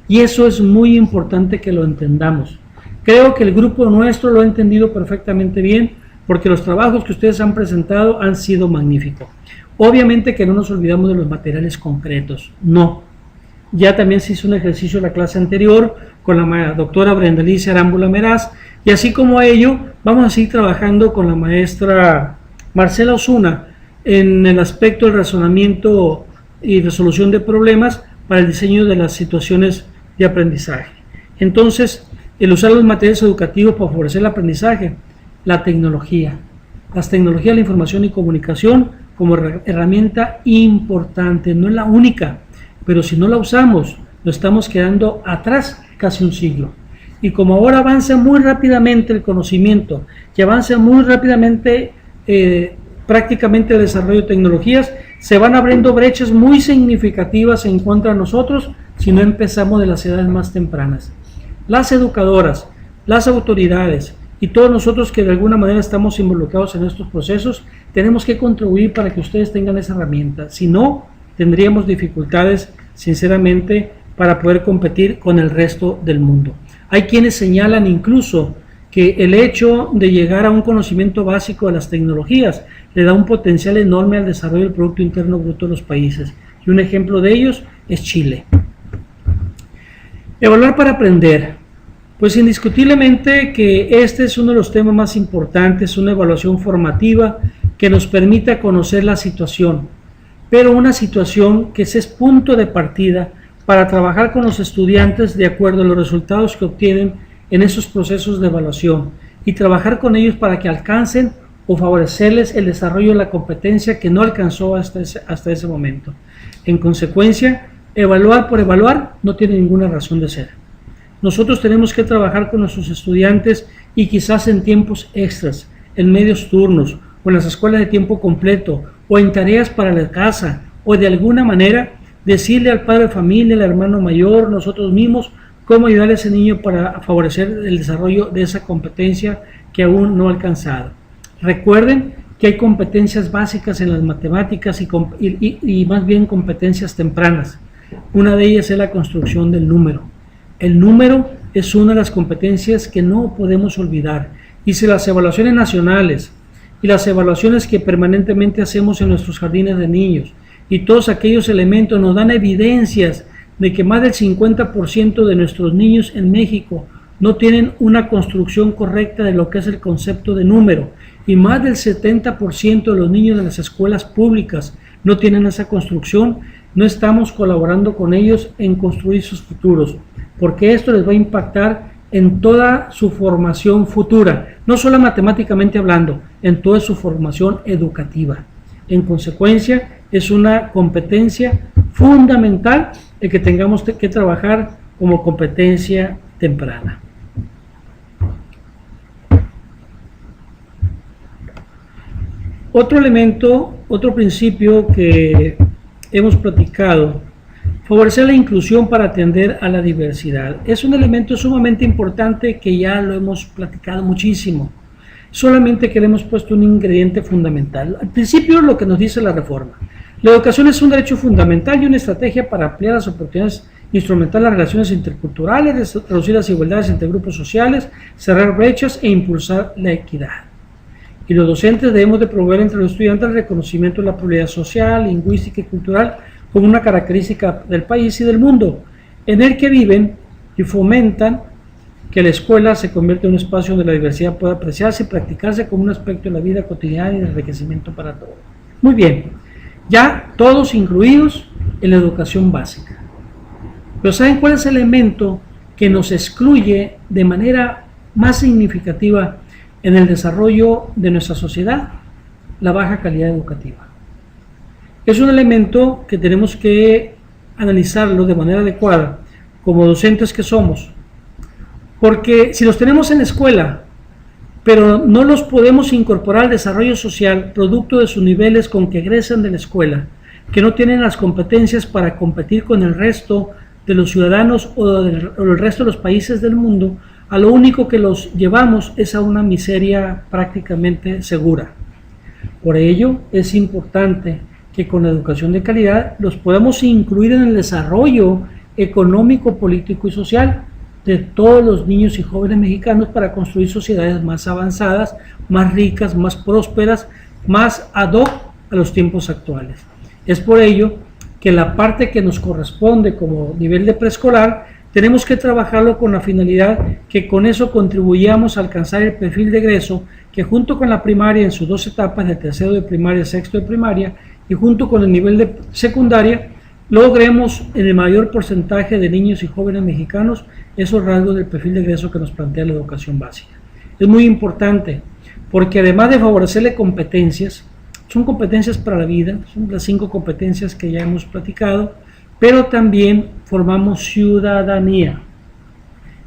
S1: Y eso es muy importante que lo entendamos. Creo que el grupo nuestro lo ha entendido perfectamente bien, porque los trabajos que ustedes han presentado han sido magníficos. Obviamente que no nos olvidamos de los materiales concretos, no. Ya también se hizo un ejercicio en la clase anterior con la doctora Brenda Alicia Arámbula Meraz, y así como ello, vamos a seguir trabajando con la maestra Marcela Osuna en el aspecto del razonamiento y resolución de problemas para el diseño de las situaciones de aprendizaje. Entonces, el usar los materiales educativos para favorecer el aprendizaje, la tecnología, las tecnologías de la información y comunicación como herramienta importante, no es la única, pero si no la usamos, nos estamos quedando atrás casi un siglo. Y como ahora avanza muy rápidamente el conocimiento, y avanza muy rápidamente prácticamente el desarrollo de tecnologías, se van abriendo brechas muy significativas en contra de nosotros si no empezamos de las edades más tempranas. Las educadoras, las autoridades y todos nosotros que de alguna manera estamos involucrados en estos procesos, tenemos que contribuir para que ustedes tengan esa herramienta. Si no, tendríamos dificultades, sinceramente, para poder competir con el resto del mundo. Hay quienes señalan incluso que el hecho de llegar a un conocimiento básico de las tecnologías le da un potencial enorme al desarrollo del Producto Interno Bruto de los países. Y un ejemplo de ellos es Chile. Evaluar para aprender. Pues indiscutiblemente que este es uno de los temas más importantes, una evaluación formativa que nos permita conocer la situación, pero una situación que es punto de partida para trabajar con los estudiantes de acuerdo a los resultados que obtienen en esos procesos de evaluación y trabajar con ellos para que alcancen o favorecerles el desarrollo de la competencia que no alcanzó hasta ese momento. En consecuencia, evaluar por evaluar no tiene ninguna razón de ser. Nosotros tenemos que trabajar con nuestros estudiantes y quizás en tiempos extras, en medios turnos, o en las escuelas de tiempo completo, o en tareas para la casa, o de alguna manera decirle al padre de familia, al hermano mayor, nosotros mismos, cómo ayudar a ese niño para favorecer el desarrollo de esa competencia que aún no ha alcanzado. Recuerden que hay competencias básicas en las matemáticas y más bien competencias tempranas. Una de ellas es la construcción del número. El número es una de las competencias que no podemos olvidar, y si las evaluaciones nacionales y y las evaluaciones que permanentemente hacemos en nuestros jardines de niños y todos aquellos elementos nos dan evidencias de que más del 50% de nuestros niños en México no tienen una construcción correcta de lo que es el concepto de número, y más del 70% de los niños de las escuelas públicas no tienen esa construcción. No estamos colaborando con ellos en construir sus futuros, porque esto les va a impactar en toda su formación futura, no solo matemáticamente hablando, en toda su formación educativa. En consecuencia, es una competencia fundamental el que tengamos que trabajar como competencia temprana. Otro elemento, otro principio que hemos platicado, favorecer la inclusión para atender a la diversidad. Es un elemento sumamente importante que ya lo hemos platicado muchísimo. Solamente que le hemos puesto un ingrediente fundamental. Al principio, lo que nos dice la reforma: la educación es un derecho fundamental y una estrategia para ampliar las oportunidades, instrumentar las relaciones interculturales, reducir las desigualdades entre grupos sociales, cerrar brechas e impulsar la equidad. Y los docentes debemos de promover entre los estudiantes el reconocimiento de la pluralidad social, lingüística y cultural como una característica del país y del mundo en el que viven, y fomentan que la escuela se convierta en un espacio donde la diversidad pueda apreciarse y practicarse como un aspecto de la vida cotidiana y de enriquecimiento para todos. Muy bien, ya todos incluidos en la educación básica. Pero ¿saben cuál es el elemento que nos excluye de manera más significativa en el desarrollo de nuestra sociedad? La baja calidad educativa. Es un elemento que tenemos que analizarlo de manera adecuada como docentes que somos, porque si los tenemos en la escuela, pero no los podemos incorporar al desarrollo social producto de sus niveles con que egresan de la escuela, que no tienen las competencias para competir con el resto de los ciudadanos o el resto de los países del mundo, a lo único que los llevamos es a una miseria prácticamente segura. Por ello, es importante que con la educación de calidad los podamos incluir en el desarrollo económico, político y social de todos los niños y jóvenes mexicanos para construir sociedades más avanzadas, más ricas, más prósperas, más ad hoc a los tiempos actuales. Es por ello que la parte que nos corresponde como nivel de preescolar tenemos que trabajarlo con la finalidad que con eso contribuyamos a alcanzar el perfil de egreso que junto con la primaria en sus dos etapas, de tercero de primaria, sexto de primaria, y junto con el nivel de secundaria, logremos en el mayor porcentaje de niños y jóvenes mexicanos esos rasgos del perfil de egreso que nos plantea la educación básica. Es muy importante porque además de favorecerle competencias, son competencias para la vida, son las 5 competencias que ya hemos platicado, pero también formamos ciudadanía.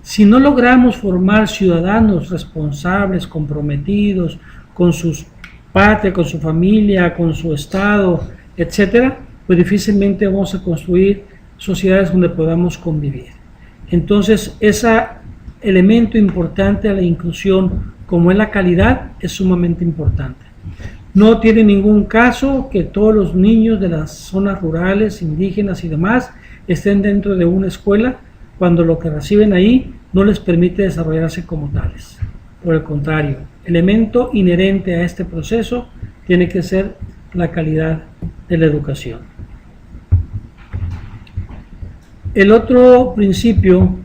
S1: Si no logramos formar ciudadanos responsables, comprometidos con sus patria, con su familia, con su estado, etcétera, pues difícilmente vamos a construir sociedades donde podamos convivir. Entonces, ese elemento importante a la inclusión, como es la calidad, es sumamente importante. No tiene ningún caso que todos los niños de las zonas rurales, indígenas y demás estén dentro de una escuela cuando lo que reciben ahí no les permite desarrollarse como tales. Por el contrario, elemento inherente a este proceso tiene que ser la calidad de la educación. El otro principio,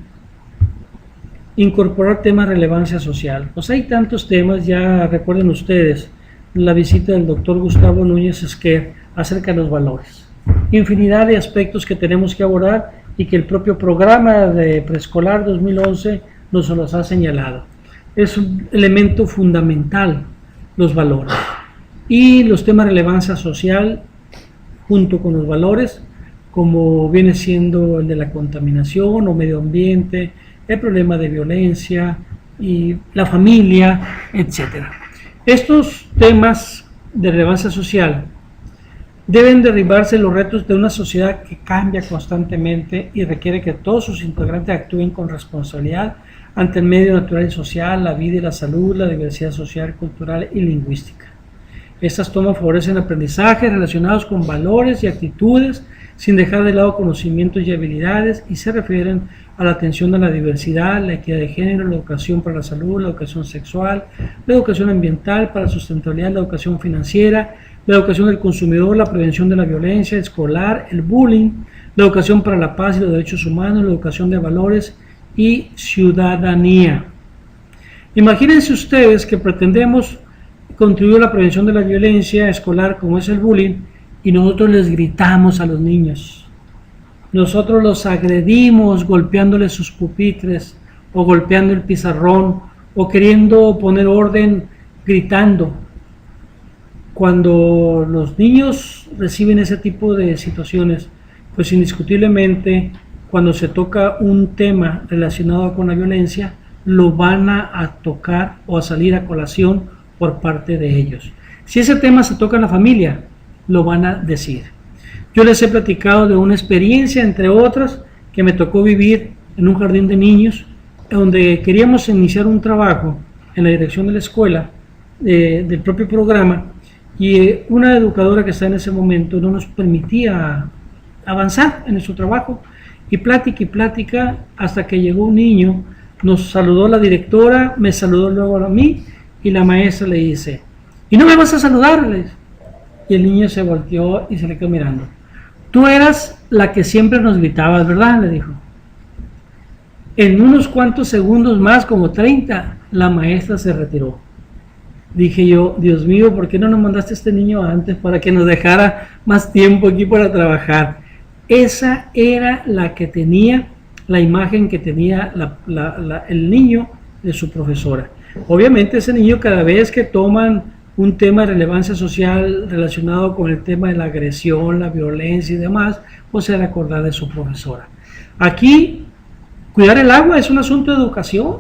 S1: incorporar temas de relevancia social. Pues hay tantos temas, ya recuerden ustedes la visita del doctor Gustavo Núñez Esquer acerca de los valores. Infinidad de aspectos que tenemos que abordar y que el propio programa de preescolar 2011 nos los ha señalado. Es un elemento fundamental, los valores. Y los temas de relevancia social, junto con los valores, como viene siendo el de la contaminación o medio ambiente, el problema de violencia y la familia, etc. Estos temas de relevancia social deben derribarse los retos de una sociedad que cambia constantemente y requiere que todos sus integrantes actúen con responsabilidad ante el medio natural y social, la vida y la salud, la diversidad social, cultural y lingüística. Estas tomas favorecen aprendizajes relacionados con valores y actitudes sin dejar de lado conocimientos y habilidades, y se refieren a la atención a la diversidad, la equidad de género, la educación para la salud, la educación sexual, la educación ambiental, para la sustentabilidad, la educación financiera, la educación del consumidor, la prevención de la violencia escolar, el bullying, la educación para la paz y los derechos humanos, la educación de valores y ciudadanía. Imagínense ustedes que pretendemos contribuir a la prevención de la violencia escolar, como es el bullying, y nosotros les gritamos a los niños. Nosotros los agredimos golpeándoles sus pupitres o golpeando el pizarrón o queriendo poner orden gritando. Cuando los niños reciben ese tipo de situaciones, pues indiscutiblemente cuando se toca un tema relacionado con la violencia, lo van a tocar o a salir a colación por parte de ellos. Si ese tema se toca en la familia, lo van a decir. Yo les he platicado de una experiencia, entre otras, que me tocó vivir en un jardín de niños, donde queríamos iniciar un trabajo en la dirección de la escuela, del propio programa, y una educadora que está en ese momento no nos permitía avanzar en nuestro trabajo, y plática, hasta que llegó un niño, nos saludó la directora, me saludó luego a mí, y la maestra le dice, ¿y no me vas a saludar? Le dice. Y el niño se volteó y se le quedó mirando. Tú eras la que siempre nos gritabas, ¿verdad? Le dijo. En unos cuantos segundos más, como 30, la maestra se retiró. Dije yo, Dios mío, ¿por qué no nos mandaste a este niño antes para que nos dejara más tiempo aquí para trabajar? Esa era la que tenía, la imagen que tenía el niño de su profesora. Obviamente ese niño, cada vez que toman un tema de relevancia social relacionado con el tema de la agresión, la violencia y demás, pues se recordar de su profesora. Aquí, cuidar el agua es un asunto de educación.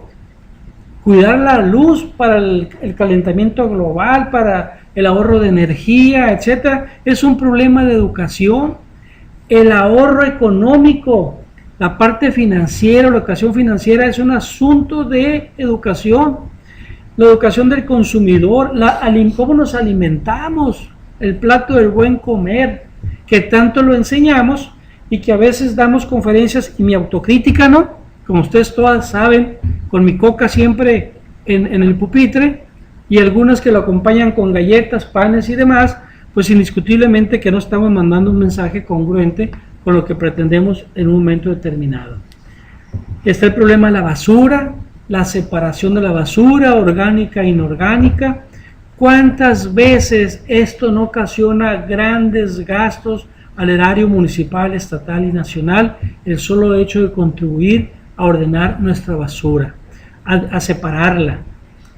S1: Cuidar la luz para el calentamiento global, para el ahorro de energía, etcétera, es un problema de educación. El ahorro económico, la parte financiera, la educación financiera es un asunto de educación. La educación del consumidor, cómo nos alimentamos, el plato del buen comer, que tanto lo enseñamos y que a veces damos conferencias y mi autocrítica, ¿no? Como ustedes todas saben, con mi coca siempre en el pupitre y algunas que lo acompañan con galletas, panes y demás, pues indiscutiblemente que no estamos mandando un mensaje congruente con lo que pretendemos en un momento determinado. Está el problema de la basura, la separación de la basura orgánica e inorgánica. ¿Cuántas veces esto no ocasiona grandes gastos al erario municipal, estatal y nacional? El solo hecho de contribuir a ordenar nuestra basura, a separarla.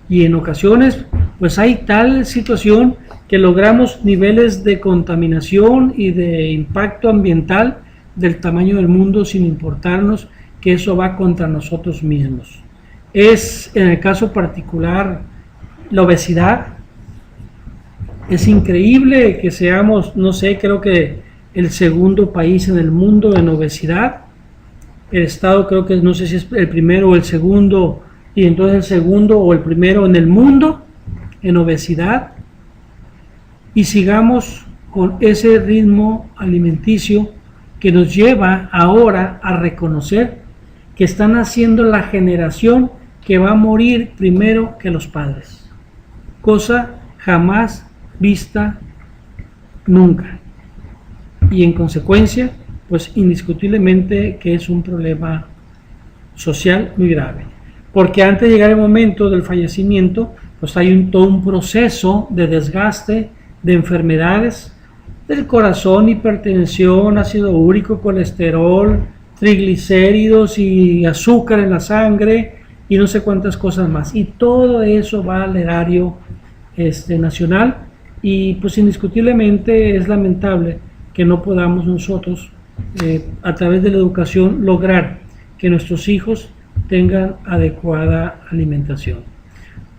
S1: Y en ocasiones pues hay tal situación que logramos niveles de contaminación y de impacto ambiental del tamaño del mundo sin importarnos que eso va contra nosotros mismos. Es en el caso particular la obesidad. Es increíble que seamos, no sé, creo que el segundo país en el mundo en obesidad. El estado creo que no sé si es el primero o el segundo, y entonces el segundo o el primero en el mundo en obesidad. Y sigamos con ese ritmo alimenticio que nos lleva ahora a reconocer que están haciendo la generación que va a morir primero que los padres, cosa jamás vista nunca, y en consecuencia pues indiscutiblemente que es un problema social muy grave, porque antes de llegar el momento del fallecimiento pues hay todo un proceso de desgaste, de enfermedades del corazón, hipertensión, ácido úrico, colesterol, triglicéridos y azúcar en la sangre y no sé cuántas cosas más, y todo eso va al erario nacional, y pues indiscutiblemente es lamentable que no podamos nosotros a través de la educación lograr que nuestros hijos tengan adecuada alimentación.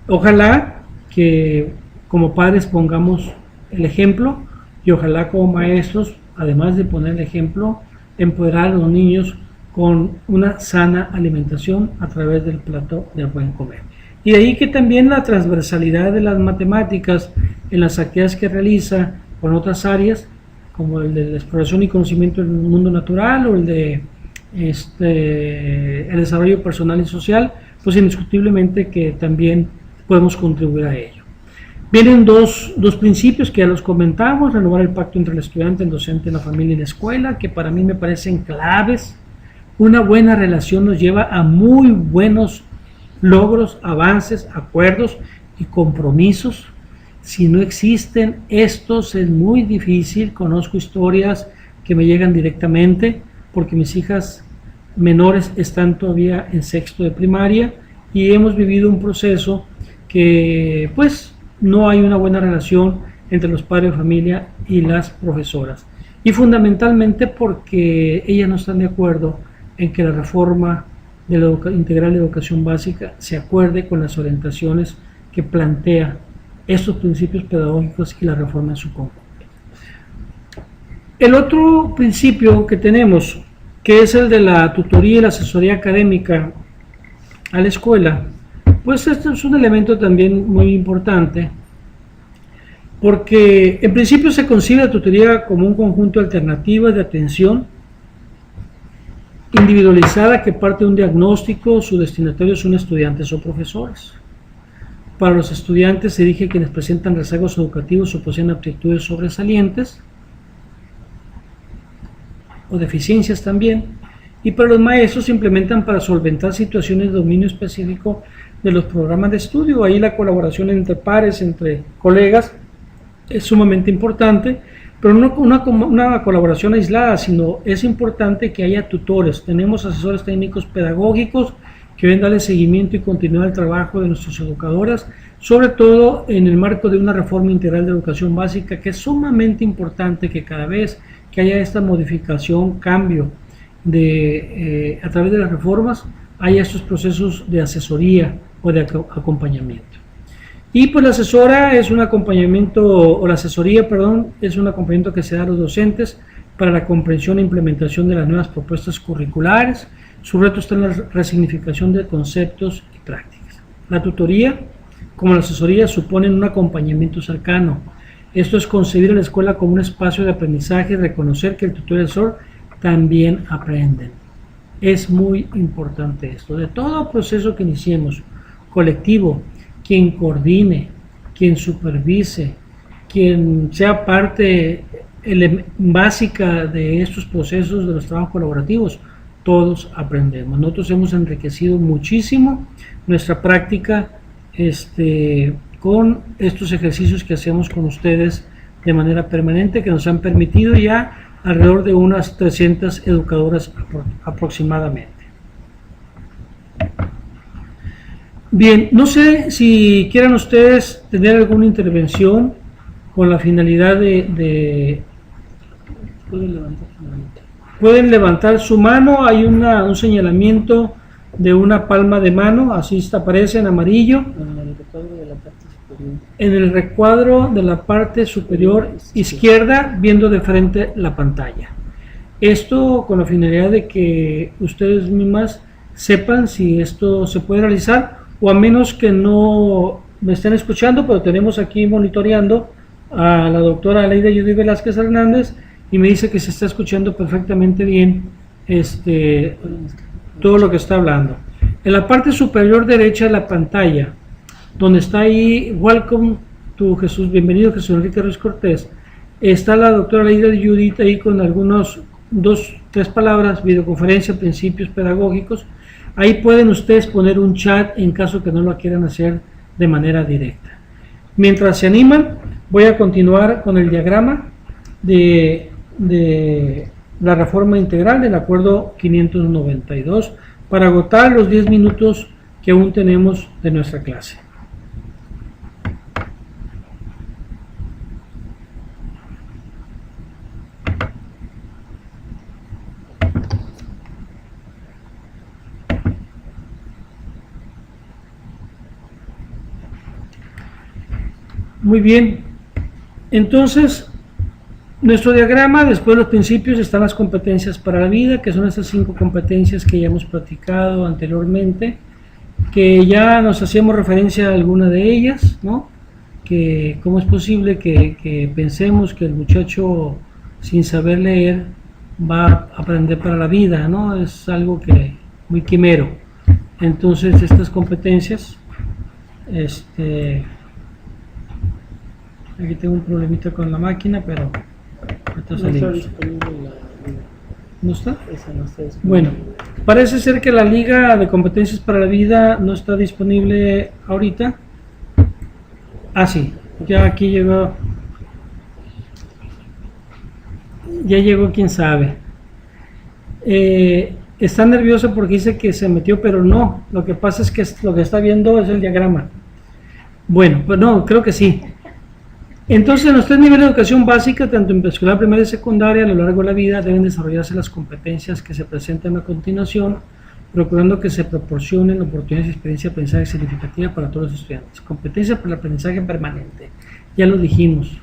S1: Ojalá que como padres pongamos el ejemplo, y ojalá como maestros, además de poner el ejemplo, empoderar a los niños con una sana alimentación a través del plato del buen comer. Y de ahí que también la transversalidad de las matemáticas en las actividades que realiza con otras áreas, como el de la exploración y conocimiento del mundo natural o el de el desarrollo personal y social, pues indiscutiblemente que también podemos contribuir a ello. Vienen dos principios que ya los comentamos: renovar el pacto entre el estudiante, el docente, la familia y la escuela, que para mí me parecen claves. Una buena relación nos lleva a muy buenos logros, avances, acuerdos y compromisos. Si no existen estos, es muy difícil. Conozco historias que me llegan directamente porque mis hijas menores están todavía en sexto de primaria y hemos vivido un proceso que pues no hay una buena relación entre los padres de familia y las profesoras, y fundamentalmente porque ellas no están de acuerdo en que la reforma de la integral de educación básica se acuerde con las orientaciones que plantea estos principios pedagógicos y la reforma en su conjunto. El otro principio que tenemos, que es el de la tutoría y la asesoría académica a la escuela, pues este es un elemento también muy importante, porque en principio se concibe la tutoría como un conjunto de alternativas de atención individualizada que parte de un diagnóstico. Su destinatario son estudiantes o profesores. Para los estudiantes se dirige a quienes presentan rezagos educativos o poseen aptitudes sobresalientes o deficiencias también, y para los maestros se implementan para solventar situaciones de dominio específico de los programas de estudio. Ahí la colaboración entre pares, entre colegas, es sumamente importante, pero no una colaboración aislada, sino es importante que haya tutores. Tenemos asesores técnicos pedagógicos que deben darle seguimiento y continuar el trabajo de nuestras educadoras, sobre todo en el marco de una reforma integral de educación básica, que es sumamente importante que cada vez que haya esta modificación, cambio a través de las reformas, haya estos procesos de asesoría o de acompañamiento. Y pues la asesora es un acompañamiento, o la asesoría, perdón, es un acompañamiento que se da a los docentes para la comprensión e implementación de las nuevas propuestas curriculares. Su reto está en la resignificación de conceptos y prácticas. La tutoría, como la asesoría, suponen un acompañamiento cercano. Esto es concebir a la escuela como un espacio de aprendizaje y reconocer que el tutor y el asesor también aprenden. Es muy importante esto. De todo proceso que iniciemos, colectivo, quien coordine, quien supervise, quien sea parte básica de estos procesos de los trabajos colaborativos, todos aprendemos. Nosotros hemos enriquecido muchísimo nuestra práctica con estos ejercicios que hacemos con ustedes de manera permanente, que nos han permitido ya alrededor de unas 300 educadoras aproximadamente. Bien, no sé si quieran ustedes tener alguna intervención con la finalidad de pueden levantar su mano. Hay un señalamiento de una palma de mano, así aparece en amarillo. En el recuadro de la parte superior izquierda, viendo de frente la pantalla. Esto con la finalidad de que ustedes mismas sepan si esto se puede realizar, o a menos que no me estén escuchando, pero tenemos aquí monitoreando a la doctora Aleida Judy Velázquez Hernández y me dice que se está escuchando perfectamente bien todo lo que está hablando. En la parte superior derecha de la pantalla, donde está ahí Welcome to Jesús, bienvenido Jesús Enrique Ruiz Cortés, está la doctora Aleida Judy ahí con algunos 2-3 palabras: videoconferencia, principios pedagógicos. Ahí pueden ustedes poner un chat en caso que no lo quieran hacer de manera directa. Mientras se animan, voy a continuar con el diagrama de la reforma integral del acuerdo 592 para agotar los 10 minutos que aún tenemos de nuestra clase. Muy bien, entonces nuestro diagrama, después de los principios, están las competencias para la vida, que son esas 5 competencias que ya hemos platicado anteriormente, que ya nos hacíamos referencia a alguna de ellas, ¿no? Que cómo es posible que pensemos que el muchacho sin saber leer va a aprender para la vida, ¿no? Es algo que muy quimero. Entonces estas competencias, aquí tengo un problemita con la máquina, pero ahorita
S2: No
S1: salimos.
S2: está disponible la liga.
S1: ¿No está?
S2: Esa no está disponible.
S1: Bueno, parece ser que la Liga de Competencias para la Vida no está disponible ahorita. Ah, sí, ya aquí llegó. Ya llegó, quién sabe. Está nerviosa porque dice que se metió, pero no. Lo que pasa es que lo que está viendo es el diagrama. Bueno, pues no, creo que sí. Entonces, en los 3 niveles de educación básica, tanto en preescolar, primaria y secundaria, a lo largo de la vida deben desarrollarse las competencias que se presentan a continuación, procurando que se proporcionen oportunidades y experiencia de aprendizaje significativa para todos los estudiantes. Competencias para el aprendizaje permanente, ya lo dijimos,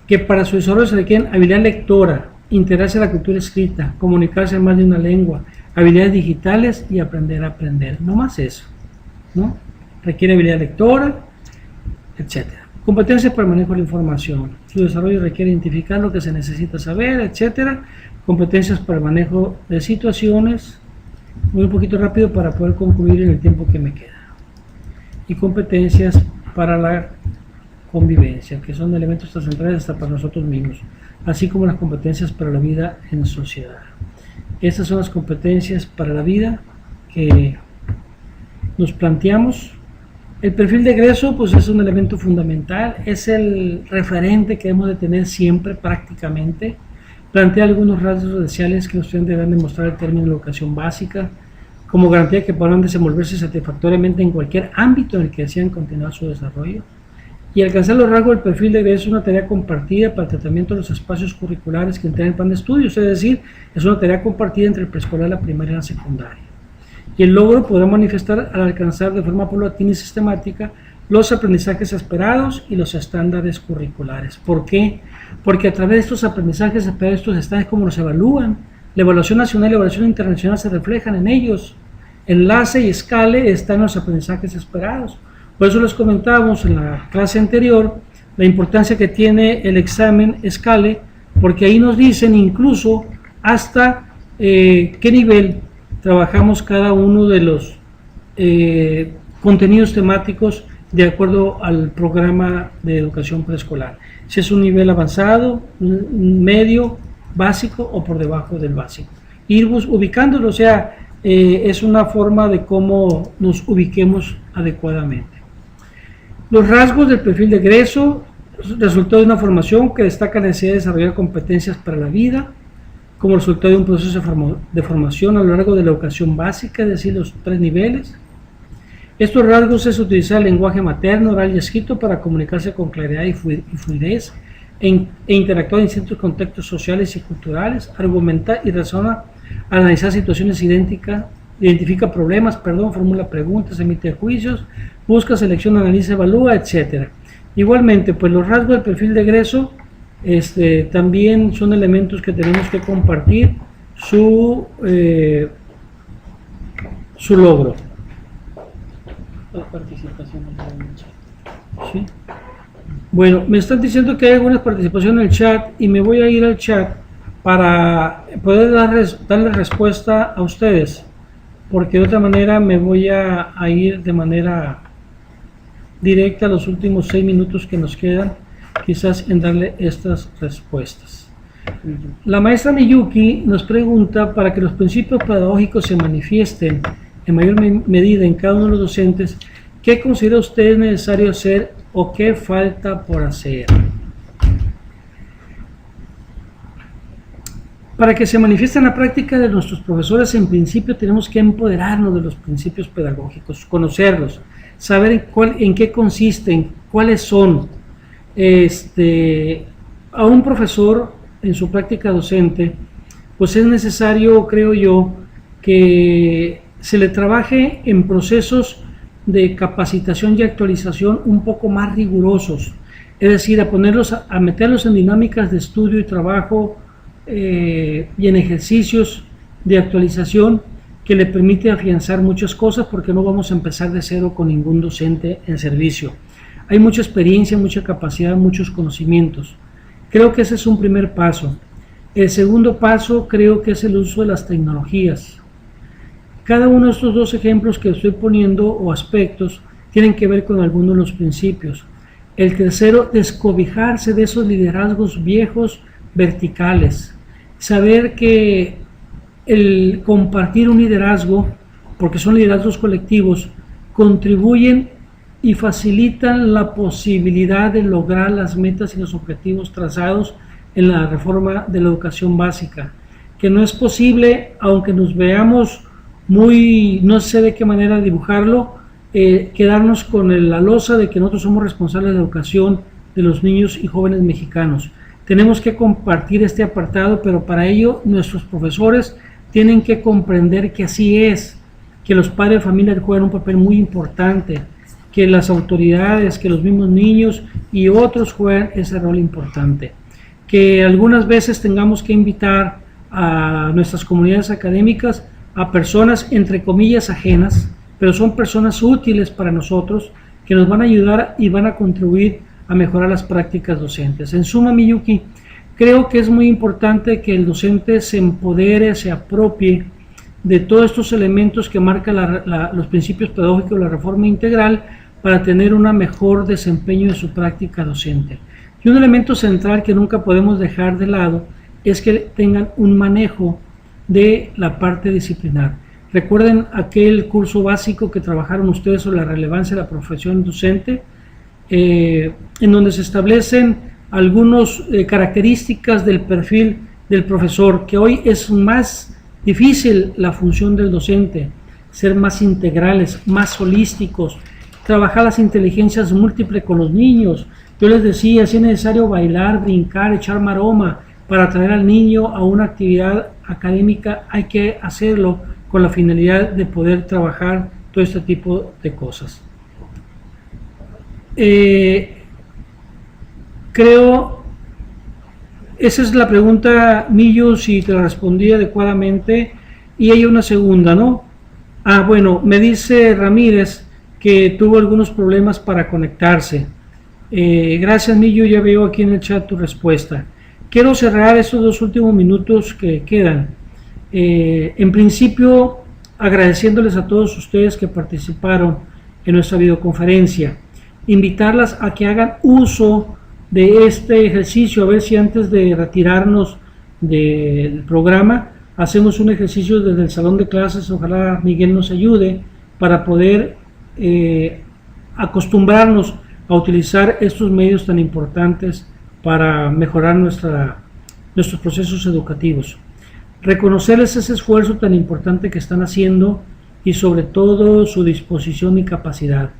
S1: que para su desarrollo se requieren habilidad lectora, integrarse a la cultura escrita, comunicarse en más de una lengua, habilidades digitales y aprender a aprender. No más eso, ¿no? Requiere habilidad lectora, etcétera. Competencias para el manejo de la información. Su desarrollo requiere identificar lo que se necesita saber, etcétera. Competencias para el manejo de situaciones. Voy un poquito rápido para poder concluir en el tiempo que me queda. Y competencias para la convivencia, que son elementos trascendentales hasta para nosotros mismos, así como las competencias para la vida en sociedad. Estas son las competencias para la vida que nos planteamos. El perfil de egreso pues es un elemento fundamental, es el referente que debemos de tener siempre prácticamente. Plantea algunos rasgos esenciales que los estudiantes deben demostrar el término de educación básica, como garantía que podrán desenvolverse satisfactoriamente en cualquier ámbito en el que desean continuar su desarrollo. Y alcanzar los rasgos del perfil de egreso es una tarea compartida para el tratamiento de los espacios curriculares que integran el plan de estudios, es decir, es una tarea compartida entre el preescolar, la primaria y la secundaria. Y el logro podrá manifestar al alcanzar de forma paulatina y sistemática los aprendizajes esperados y los estándares curriculares. ¿Por qué? Porque a través de estos aprendizajes esperados, estos estándares, ¿cómo los evalúan? La evaluación nacional y la evaluación internacional se reflejan en ellos. Enlace y escale están en los aprendizajes esperados. Por eso les comentábamos en la clase anterior la importancia que tiene el examen escale, porque ahí nos dicen incluso hasta qué nivel trabajamos cada uno de los contenidos temáticos de acuerdo al programa de educación preescolar. Si es un nivel avanzado, medio, básico o por debajo del básico. Ir ubicándolo, o sea, es una forma de cómo nos ubiquemos adecuadamente. Los rasgos del perfil de egreso, resultado de una formación que destaca la necesidad de desarrollar competencias para la vida, como resultado de un proceso de formación a lo largo de la educación básica, es decir, los 3 niveles. Estos rasgos es utilizar el lenguaje materno, oral y escrito para comunicarse con claridad y fluidez e interactuar en distintos contextos sociales y culturales, argumentar y razonar, analizar situaciones identifica problemas, formula preguntas, emite juicios, busca, selecciona, analiza, evalúa, etc. Igualmente, pues los rasgos del perfil de egreso también son elementos que tenemos que compartir su logro.
S2: La participación en el chat.
S1: ¿Sí? Bueno, me están diciendo que hay alguna participación en el chat y me voy a ir al chat para poder darle respuesta a ustedes, porque de otra manera me voy a ir de manera directa a los últimos 6 minutos que nos quedan, quizás en darle estas respuestas. La maestra Miyuki nos pregunta, para que los principios pedagógicos se manifiesten en mayor medida en cada uno de los docentes, ¿qué considera usted necesario hacer o qué falta por hacer? Para que se manifieste en la práctica de nuestros profesores, en principio tenemos que empoderarnos de los principios pedagógicos, conocerlos, saber en qué consisten, cuáles son. A un profesor en su práctica docente, pues es necesario, creo yo, que se le trabaje en procesos de capacitación y actualización un poco más rigurosos, es decir, a meterlos en dinámicas de estudio y trabajo y en ejercicios de actualización que le permite afianzar muchas cosas, porque no vamos a empezar de cero con ningún docente en servicio. Hay mucha experiencia, mucha capacidad, muchos conocimientos. Creo que ese es un primer paso. El segundo paso creo que es el uso de las tecnologías. Cada uno de estos dos ejemplos que estoy poniendo o aspectos tienen que ver con algunos de los principios. El tercero, descobijarse de esos liderazgos viejos verticales. Saber que el compartir un liderazgo, porque son liderazgos colectivos, contribuyen y facilitan la posibilidad de lograr las metas y los objetivos trazados en la reforma de la educación básica, que no es posible, aunque nos veamos muy, no sé de qué manera dibujarlo, quedarnos con la losa de que nosotros somos responsables de la educación de los niños y jóvenes mexicanos. Tenemos que compartir este apartado, pero para ello nuestros profesores tienen que comprender que así es, que los padres de familia juegan un papel muy importante, que las autoridades, que los mismos niños y otros juegan ese rol importante, que algunas veces tengamos que invitar a nuestras comunidades académicas a personas entre comillas ajenas, pero son personas útiles para nosotros, que nos van a ayudar y van a contribuir a mejorar las prácticas docentes. En suma, Miyuki, creo que es muy importante que el docente se empodere, se apropie de todos estos elementos que marcan los principios pedagógicos de la reforma integral para tener un mejor desempeño de su práctica docente. Y un elemento central que nunca podemos dejar de lado es que tengan un manejo de la parte disciplinar. Recuerden aquel curso básico que trabajaron ustedes sobre la relevancia de la profesión docente, en donde se establecen algunas características del perfil del profesor, que hoy es más difícil la función del docente, ser más integrales, más holísticos, trabajar las inteligencias múltiples con los niños. Yo les decía, si es necesario bailar, brincar, echar maroma para atraer al niño a una actividad académica, hay que hacerlo con la finalidad de poder trabajar todo este tipo de cosas. Creo, esa es la pregunta, Millo, si te la respondí adecuadamente, y hay una segunda, ¿no? Bueno, me dice Ramírez que tuvo algunos problemas para conectarse. Gracias, Millo, ya veo aquí en el chat tu respuesta. Quiero cerrar estos 2 últimos minutos que quedan. En principio, agradeciéndoles a todos ustedes que participaron en nuestra videoconferencia, invitarlas a que hagan uso de este ejercicio, a ver si antes de retirarnos del programa hacemos un ejercicio desde el salón de clases. Ojalá Miguel nos ayude para poder acostumbrarnos a utilizar estos medios tan importantes para mejorar nuestros procesos educativos. Reconocerles ese esfuerzo tan importante que están haciendo y sobre todo su disposición y capacidad.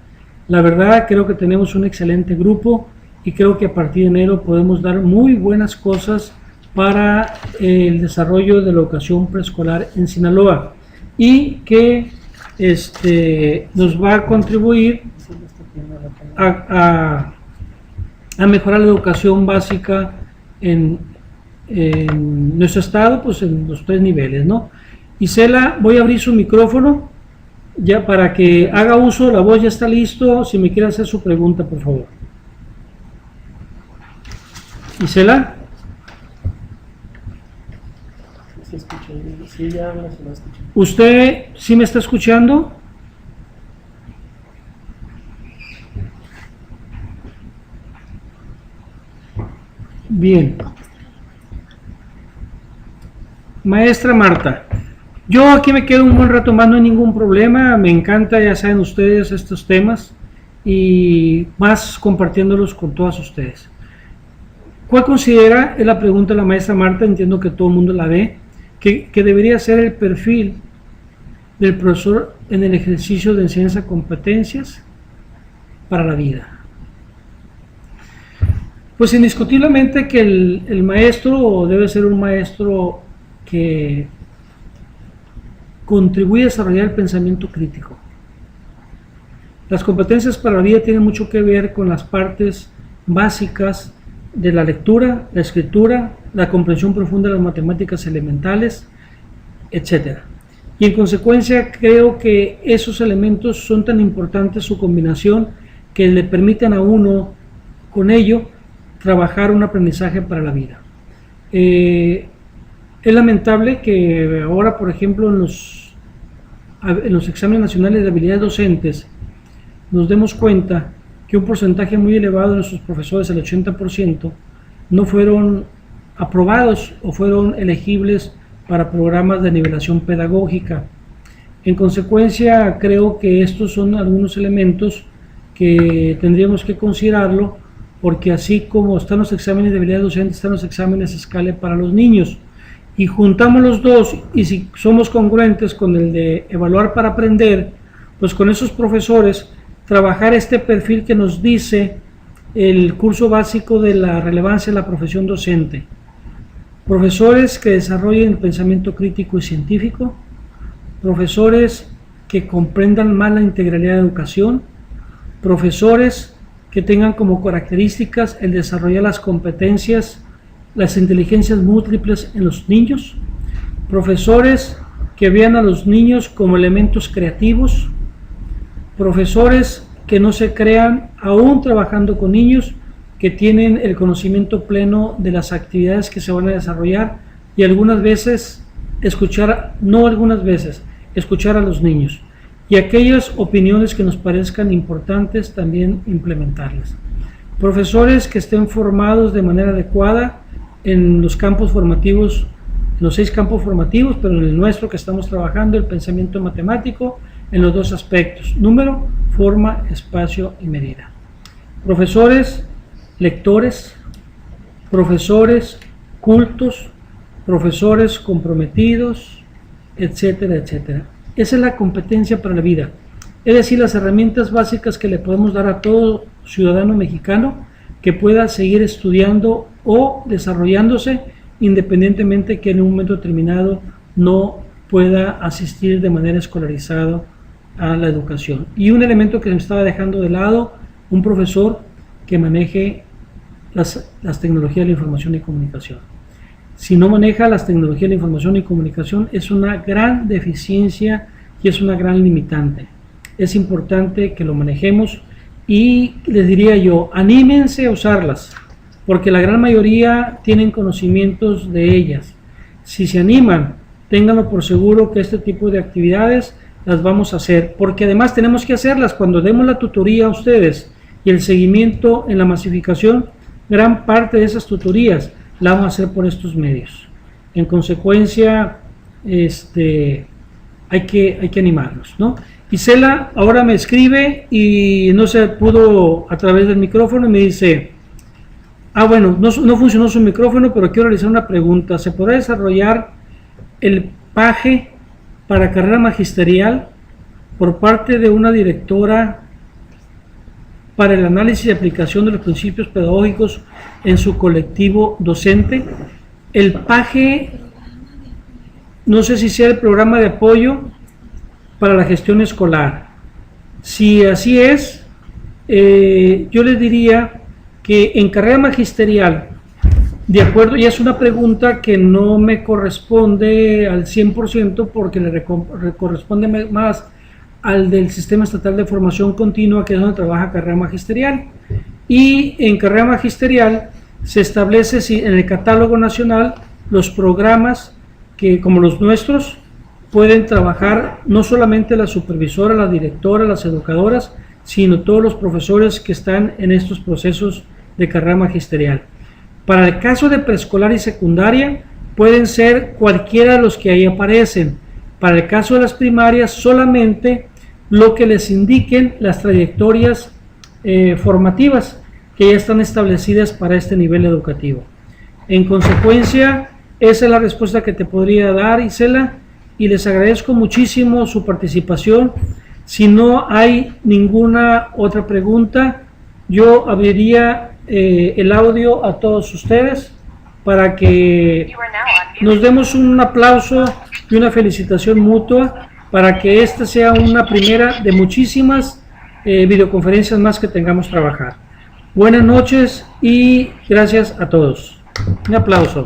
S1: La verdad, creo que tenemos un excelente grupo y creo que a partir de enero podemos dar muy buenas cosas para el desarrollo de la educación preescolar en Sinaloa, y que nos va a contribuir a mejorar la educación básica en nuestro estado, pues en los 3 niveles, ¿no? Isela, voy a abrir su micrófono ya para que haga uso, la voz ya está listo, si me quiere hacer su pregunta, por favor. Isela.
S2: ¿Se escucha? Sí, ya no se lo escucha.
S1: ¿Usted sí me está escuchando? Bien. Maestra Marta, yo aquí me quedo un buen rato más, no hay ningún problema, me encanta, ya saben ustedes, estos temas, y más compartiéndolos con todas ustedes. ¿Cuál considera, es la pregunta de la maestra Marta, entiendo que todo el mundo la ve, que debería ser el perfil del profesor en el ejercicio de enseñanza de competencias para la vida? Pues indiscutiblemente que el maestro debe ser un maestro que contribuye a desarrollar el pensamiento crítico. Las competencias para la vida tienen mucho que ver con las partes básicas de la lectura, la escritura, la comprensión profunda de las matemáticas elementales, etc. Y en consecuencia creo que esos elementos son tan importantes, su combinación, que le permiten a uno con ello trabajar un aprendizaje para la vida. Es lamentable que ahora, por ejemplo, en los exámenes nacionales de habilidades docentes, nos demos cuenta que un porcentaje muy elevado de nuestros profesores, el 80%, no fueron aprobados o fueron elegibles para programas de nivelación pedagógica. En consecuencia, creo que estos son algunos elementos que tendríamos que considerarlo, porque así como están los exámenes de habilidades docentes, están los exámenes SCALE para los niños, y juntamos los dos, y si somos congruentes con el de evaluar para aprender, pues con esos profesores trabajar este perfil que nos dice el curso básico de la relevancia de la profesión docente. Profesores que desarrollen el pensamiento crítico y científico, profesores que comprendan más la integralidad de educación, profesores que tengan como características el desarrollar las competencias, las inteligencias múltiples en los niños, profesores que vean a los niños como elementos creativos, profesores que no se crean, aún trabajando con niños, que tienen el conocimiento pleno de las actividades que se van a desarrollar y algunas veces escuchar a los niños y aquellas opiniones que nos parezcan importantes también implementarlas. Profesores que estén formados de manera adecuada en los campos formativos, en los 6 campos formativos, pero en el nuestro que estamos trabajando, el pensamiento matemático, en los 2 aspectos: número, forma, espacio y medida. Profesores lectores, profesores cultos, profesores comprometidos, etcétera, etcétera. Esa es la competencia para la vida, es decir, las herramientas básicas que le podemos dar a todo ciudadano mexicano que pueda seguir estudiando o desarrollándose, independientemente que en un momento determinado no pueda asistir de manera escolarizada a la educación. Y un elemento que se me estaba dejando de lado: un profesor que maneje las tecnologías de la información y comunicación. Si no maneja las tecnologías de la información y comunicación, es una gran deficiencia y es una gran limitante. Es importante que lo manejemos y les diría yo, anímense a usarlas, porque la gran mayoría tienen conocimientos de ellas. Si se animan, ténganlo por seguro que este tipo de actividades las vamos a hacer, porque además tenemos que hacerlas cuando demos la tutoría a ustedes y el seguimiento en la masificación. Gran parte de esas tutorías la vamos a hacer por estos medios. En consecuencia, hay que animarnos, ¿no? Isela ahora me escribe y no se pudo a través del micrófono y me dice: bueno, no funcionó su micrófono, pero quiero realizar una pregunta. ¿Se podrá desarrollar el PAGE para carrera magisterial por parte de una directora para el análisis y aplicación de los principios pedagógicos en su colectivo docente? El PAGE, no sé si sea el programa de apoyo para la gestión escolar. Si así es, yo les diría que en carrera magisterial, de acuerdo, y es una pregunta que no me corresponde al 100% porque le corresponde más al del Sistema Estatal de Formación Continua, que es donde trabaja carrera magisterial. Y en carrera magisterial se establece en el catálogo nacional los programas que, como los nuestros, pueden trabajar no solamente la supervisora, la directora, las educadoras, sino todos los profesores que están en estos procesos de carrera magisterial. Para el caso de preescolar y secundaria, pueden ser cualquiera de los que ahí aparecen. Para el caso de las primarias, solamente lo que les indiquen las trayectorias formativas que ya están establecidas para este nivel educativo. En consecuencia, esa es la respuesta que te podría dar, Isela, y les agradezco muchísimo su participación. Si no hay ninguna otra pregunta, yo abriría el audio a todos ustedes para que nos demos un aplauso y una felicitación mutua para que esta sea una primera de muchísimas videoconferencias más que tengamos trabajar. Buenas noches y gracias a todos. Un aplauso.